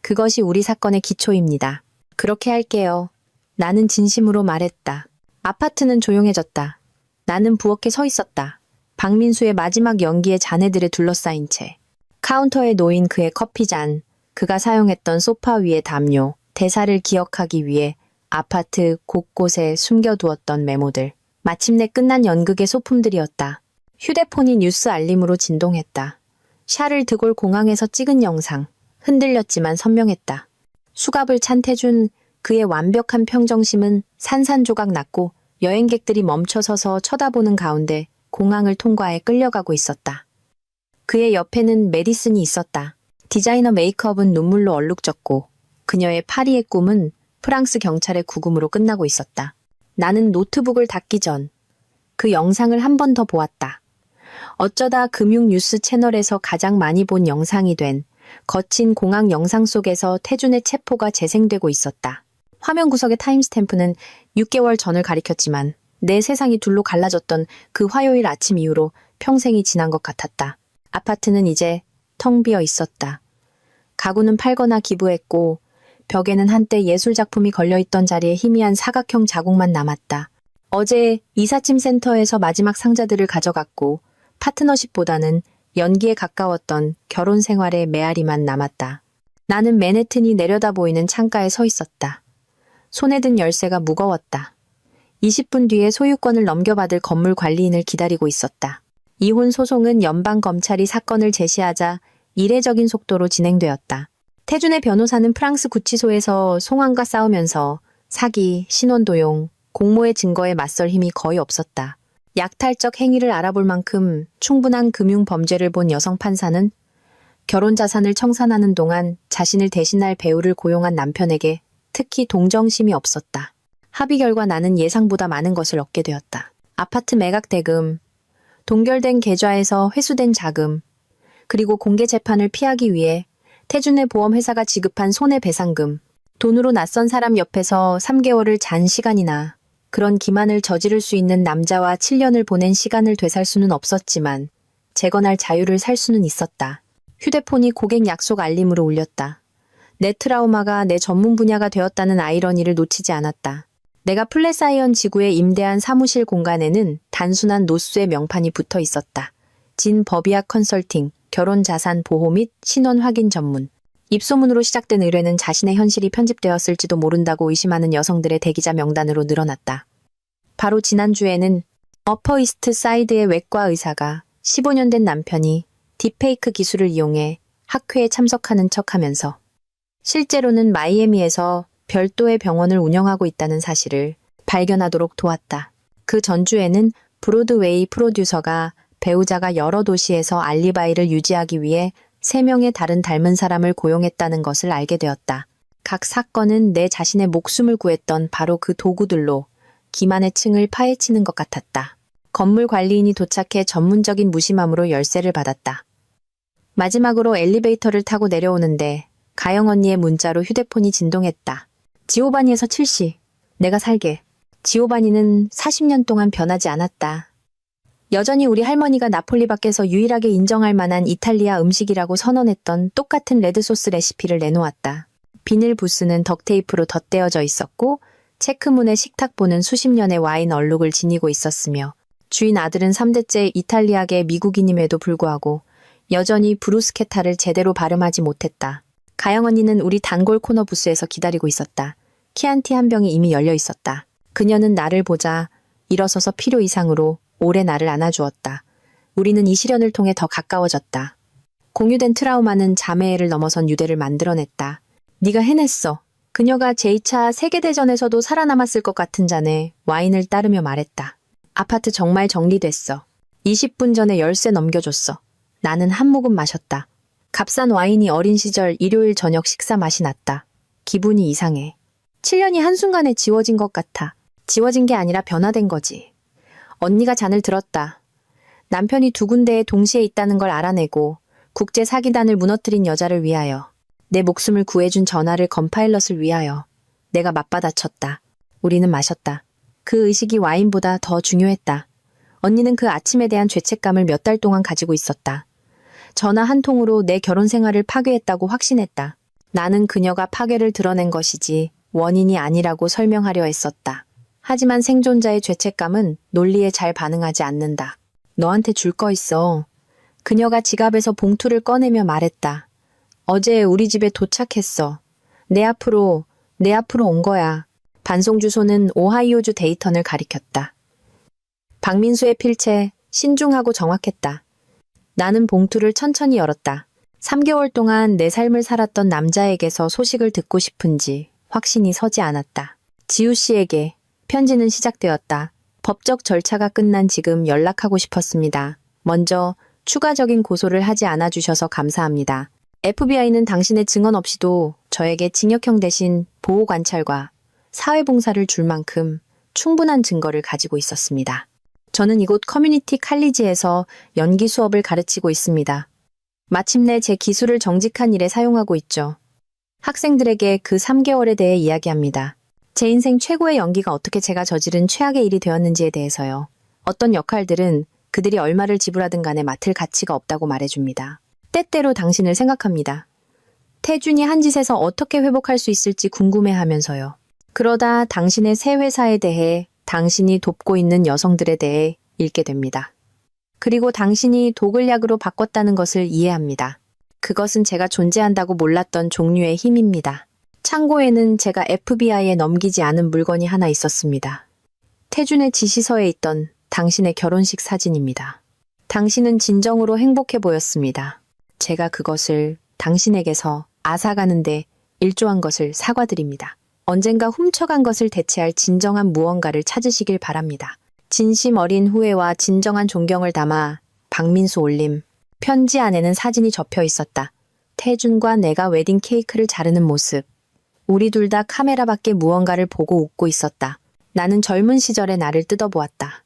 그것이 우리 사건의 기초입니다. 그렇게 할게요. 나는 진심으로 말했다. 아파트는 조용해졌다. 나는 부엌에 서 있었다. 박민수의 마지막 연기의 잔해들에 둘러싸인 채. 카운터에 놓인 그의 커피잔, 그가 사용했던 소파 위의 담요, 대사를 기억하기 위해 아파트 곳곳에 숨겨두었던 메모들. 마침내 끝난 연극의 소품들이었다. 휴대폰이 뉴스 알림으로 진동했다. 샤를 드골 공항에서 찍은 영상. 흔들렸지만 선명했다. 수갑을 찬 태준, 그의 완벽한 평정심은 산산조각 났고 여행객들이 멈춰서서 쳐다보는 가운데 공항을 통과해 끌려가고 있었다. 그의 옆에는 메디슨이 있었다. 디자이너 메이크업은 눈물로 얼룩졌고 그녀의 파리의 꿈은 프랑스 경찰의 구금으로 끝나고 있었다. 나는 노트북을 닫기 전 그 영상을 한 번 더 보았다. 어쩌다 금융 뉴스 채널에서 가장 많이 본 영상이 된 거친 공항 영상 속에서 태준의 체포가 재생되고 있었다. 화면 구석의 타임스탬프는 6개월 전을 가리켰지만 내 세상이 둘로 갈라졌던 그 화요일 아침 이후로 평생이 지난 것 같았다. 아파트는 이제 텅 비어 있었다. 가구는 팔거나 기부했고 벽에는 한때 예술작품이 걸려있던 자리에 희미한 사각형 자국만 남았다. 어제 이삿짐 센터에서 마지막 상자들을 가져갔고 파트너십보다는 연기에 가까웠던 결혼 생활의 메아리만 남았다. 나는 맨해튼이 내려다 보이는 창가에 서 있었다. 손에 든 열쇠가 무거웠다. 20분 뒤에 소유권을 넘겨받을 건물 관리인을 기다리고 있었다. 이혼 소송은 연방검찰이 사건을 제시하자 이례적인 속도로 진행되었다. 태준의 변호사는 프랑스 구치소에서 송환과 싸우면서 사기, 신원도용, 공모의 증거에 맞설 힘이 거의 없었다. 약탈적 행위를 알아볼 만큼 충분한 금융 범죄를 본 여성 판사는 결혼 자산을 청산하는 동안 자신을 대신할 배우를 고용한 남편에게 특히 동정심이 없었다. 합의 결과 나는 예상보다 많은 것을 얻게 되었다. 아파트 매각 대금, 동결된 계좌에서 회수된 자금, 그리고 공개 재판을 피하기 위해 태준의 보험회사가 지급한 손해배상금, 돈으로 낯선 사람 옆에서 3개월을 잔 시간이나 그런 기만을 저지를 수 있는 남자와 7년을 보낸 시간을 되살 수는 없었지만 재건할 자유를 살 수는 있었다. 휴대폰이 고객 약속 알림으로 울렸다. 내 트라우마가 내 전문 분야가 되었다는 아이러니를 놓치지 않았다. 내가 플랫사이언 지구에 임대한 사무실 공간에는 단순한 노수의 명판이 붙어 있었다. 진 법의학 컨설팅, 결혼자산 보호 및 신원 확인 전문. 입소문으로 시작된 의뢰는 자신의 현실이 편집되었을지도 모른다고 의심하는 여성들의 대기자 명단으로 늘어났다. 바로 지난주에는 어퍼 이스트 사이드의 외과 의사가 15년 된 남편이 딥페이크 기술을 이용해 학회에 참석하는 척하면서 실제로는 마이애미에서 별도의 병원을 운영하고 있다는 사실을 발견하도록 도왔다. 그 전주에는 브로드웨이 프로듀서가 배우자가 여러 도시에서 알리바이를 유지하기 위해 3명의 다른 닮은 사람을 고용했다는 것을 알게 되었다. 각 사건은 내 자신의 목숨을 구했던 바로 그 도구들로 기만의 층을 파헤치는 것 같았다. 건물 관리인이 도착해 전문적인 무심함으로 열쇠를 받았다. 마지막으로 엘리베이터를 타고 내려오는데 가영 언니의 문자로 휴대폰이 진동했다. 지오바니에서 7시. 내가 살게. 지오바니는 40년 동안 변하지 않았다. 여전히 우리 할머니가 나폴리 밖에서 유일하게 인정할 만한 이탈리아 음식이라고 선언했던 똑같은 레드소스 레시피를 내놓았다. 비닐 부스는 덕테이프로 덧대어져 있었고 체크문의 식탁보는 수십 년의 와인 얼룩을 지니고 있었으며 주인 아들은 3대째 이탈리아계 미국인임에도 불구하고 여전히 브루스케타를 제대로 발음하지 못했다. 가영 언니는 우리 단골 코너 부스에서 기다리고 있었다. 키안티 한 병이 이미 열려 있었다. 그녀는 나를 보자 일어서서 필요 이상으로 오래 나를 안아주었다. 우리는 이 시련을 통해 더 가까워졌다. 공유된 트라우마는 자매애를 넘어선 유대를 만들어냈다. 네가 해냈어. 그녀가 제2차 세계대전에서도 살아남았을 것 같은 잔에 와인을 따르며 말했다. 아파트 정말 정리됐어. 20분 전에 열쇠 넘겨줬어. 나는 한 모금 마셨다. 값싼 와인이 어린 시절 일요일 저녁 식사 맛이 났다. 기분이 이상해. 7년이 한순간에 지워진 것 같아. 지워진 게 아니라 변화된 거지. 언니가 잔을 들었다. 남편이 2군데에 동시에 있다는 걸 알아내고 국제 사기단을 무너뜨린 여자를 위하여, 내 목숨을 구해준 전하를 건파일럿을 위하여 내가 맞받아쳤다. 우리는 마셨다. 그 의식이 와인보다 더 중요했다. 언니는 그 아침에 대한 죄책감을 몇 달 동안 가지고 있었다. 전화 한 통으로 내 결혼 생활을 파괴했다고 확신했다. 나는 그녀가 파괴를 드러낸 것이지 원인이 아니라고 설명하려 했었다. 하지만 생존자의 죄책감은 논리에 잘 반응하지 않는다. 너한테 줄 거 있어. 그녀가 지갑에서 봉투를 꺼내며 말했다. 어제 우리 집에 도착했어. 내 앞으로 온 거야. 반송 주소는 오하이오주 데이턴을 가리켰다. 박민수의 필체, 신중하고 정확했다. 나는 봉투를 천천히 열었다. 3개월 동안 내 삶을 살았던 남자에게서 소식을 듣고 싶은지 확신이 서지 않았다. 지우 씨에게 편지는 시작되었다. 법적 절차가 끝난 지금 연락하고 싶었습니다. 먼저 추가적인 고소를 하지 않아 주셔서 감사합니다. FBI는 당신의 증언 없이도 저에게 징역형 대신 보호 관찰과 사회봉사를 줄 만큼 충분한 증거를 가지고 있었습니다. 저는 이곳 커뮤니티 칼리지에서 연기 수업을 가르치고 있습니다. 마침내 제 기술을 정직한 일에 사용하고 있죠. 학생들에게 그 3개월에 대해 이야기합니다. 제 인생 최고의 연기가 어떻게 제가 저지른 최악의 일이 되었는지에 대해서요. 어떤 역할들은 그들이 얼마를 지불하든 간에 맡을 가치가 없다고 말해줍니다. 때때로 당신을 생각합니다. 태준이 한 짓에서 어떻게 회복할 수 있을지 궁금해하면서요. 그러다 당신의 새 회사에 대해, 당신이 돕고 있는 여성들에 대해 읽게 됩니다. 그리고 당신이 독을 약으로 바꿨다는 것을 이해합니다. 그것은 제가 존재한다고 몰랐던 종류의 힘입니다. 창고에는 제가 FBI에 넘기지 않은 물건이 하나 있었습니다. 태준의 지시서에 있던 당신의 결혼식 사진입니다. 당신은 진정으로 행복해 보였습니다. 제가 그것을 당신에게서 앗아가는데 일조한 것을 사과드립니다. 언젠가 훔쳐간 것을 대체할 진정한 무언가를 찾으시길 바랍니다. 진심 어린 후회와 진정한 존경을 담아 박민수 올림. 편지 안에는 사진이 접혀 있었다. 태준과 내가 웨딩 케이크를 자르는 모습. 우리 둘 다 카메라 밖에 무언가를 보고 웃고 있었다. 나는 젊은 시절의 나를 뜯어보았다.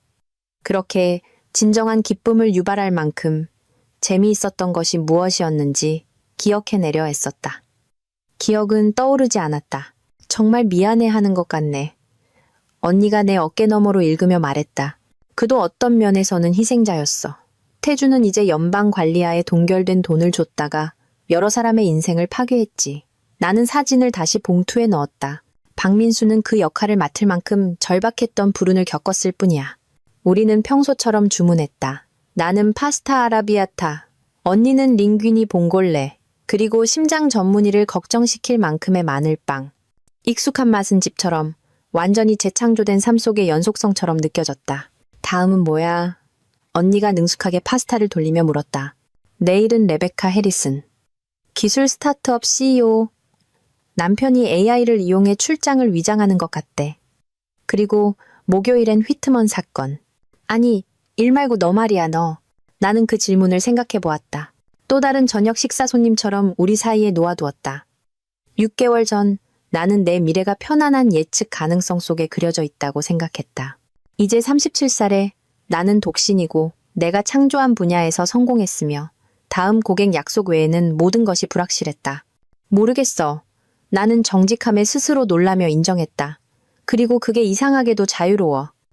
그렇게 진정한 기쁨을 유발할 만큼 재미있었던 것이 무엇이었는지 기억해내려 했었다. 기억은 떠오르지 않았다. 정말 미안해하는 것 같네. 언니가 내 어깨 너머로 읽으며 말했다. 그도 어떤 면에서는 희생자였어. 태주는 이제 연방관리하에 동결된 돈을 줬다가 여러 사람의 인생을 파괴했지. 나는 사진을 다시 봉투에 넣었다. 박민수는 그 역할을 맡을 만큼 절박했던 불운을 겪었을 뿐이야. 우리는 평소처럼 주문했다. 나는 파스타 아라비아타, 언니는 링귀니 봉골레, 그리고 심장 전문의를 걱정시킬 만큼의 마늘빵. 익숙한 맛은 집처럼 완전히 재창조된 삶 속의 연속성처럼 느껴졌다. 다음은 뭐야? 언니가 능숙하게 파스타를 돌리며 물었다. 내일은 레베카 해리슨. 기술 스타트업 CEO. 남편이 AI를 이용해 출장을 위장하는 것 같대. 그리고 목요일엔 휘트먼 사건. 아니, 일 말고 너 말이야, 너. 나는 그 질문을 생각해 보았다. 또 다른 저녁 식사 손님처럼 우리 사이에 놓아두었다. 6개월 전 나는 내 미래가 편안한 예측 가능성 속에 그려져 있다고 생각했다. 이제 37살에 나는 독신이고 내가 창조한 분야에서 성공했으며 다음 고객 약속 외에는 모든 것이 불확실했다. 모르겠어. 나는 정직함에 스스로 놀라며 인정했다. 그리고 그게 이상하게도 자유로워.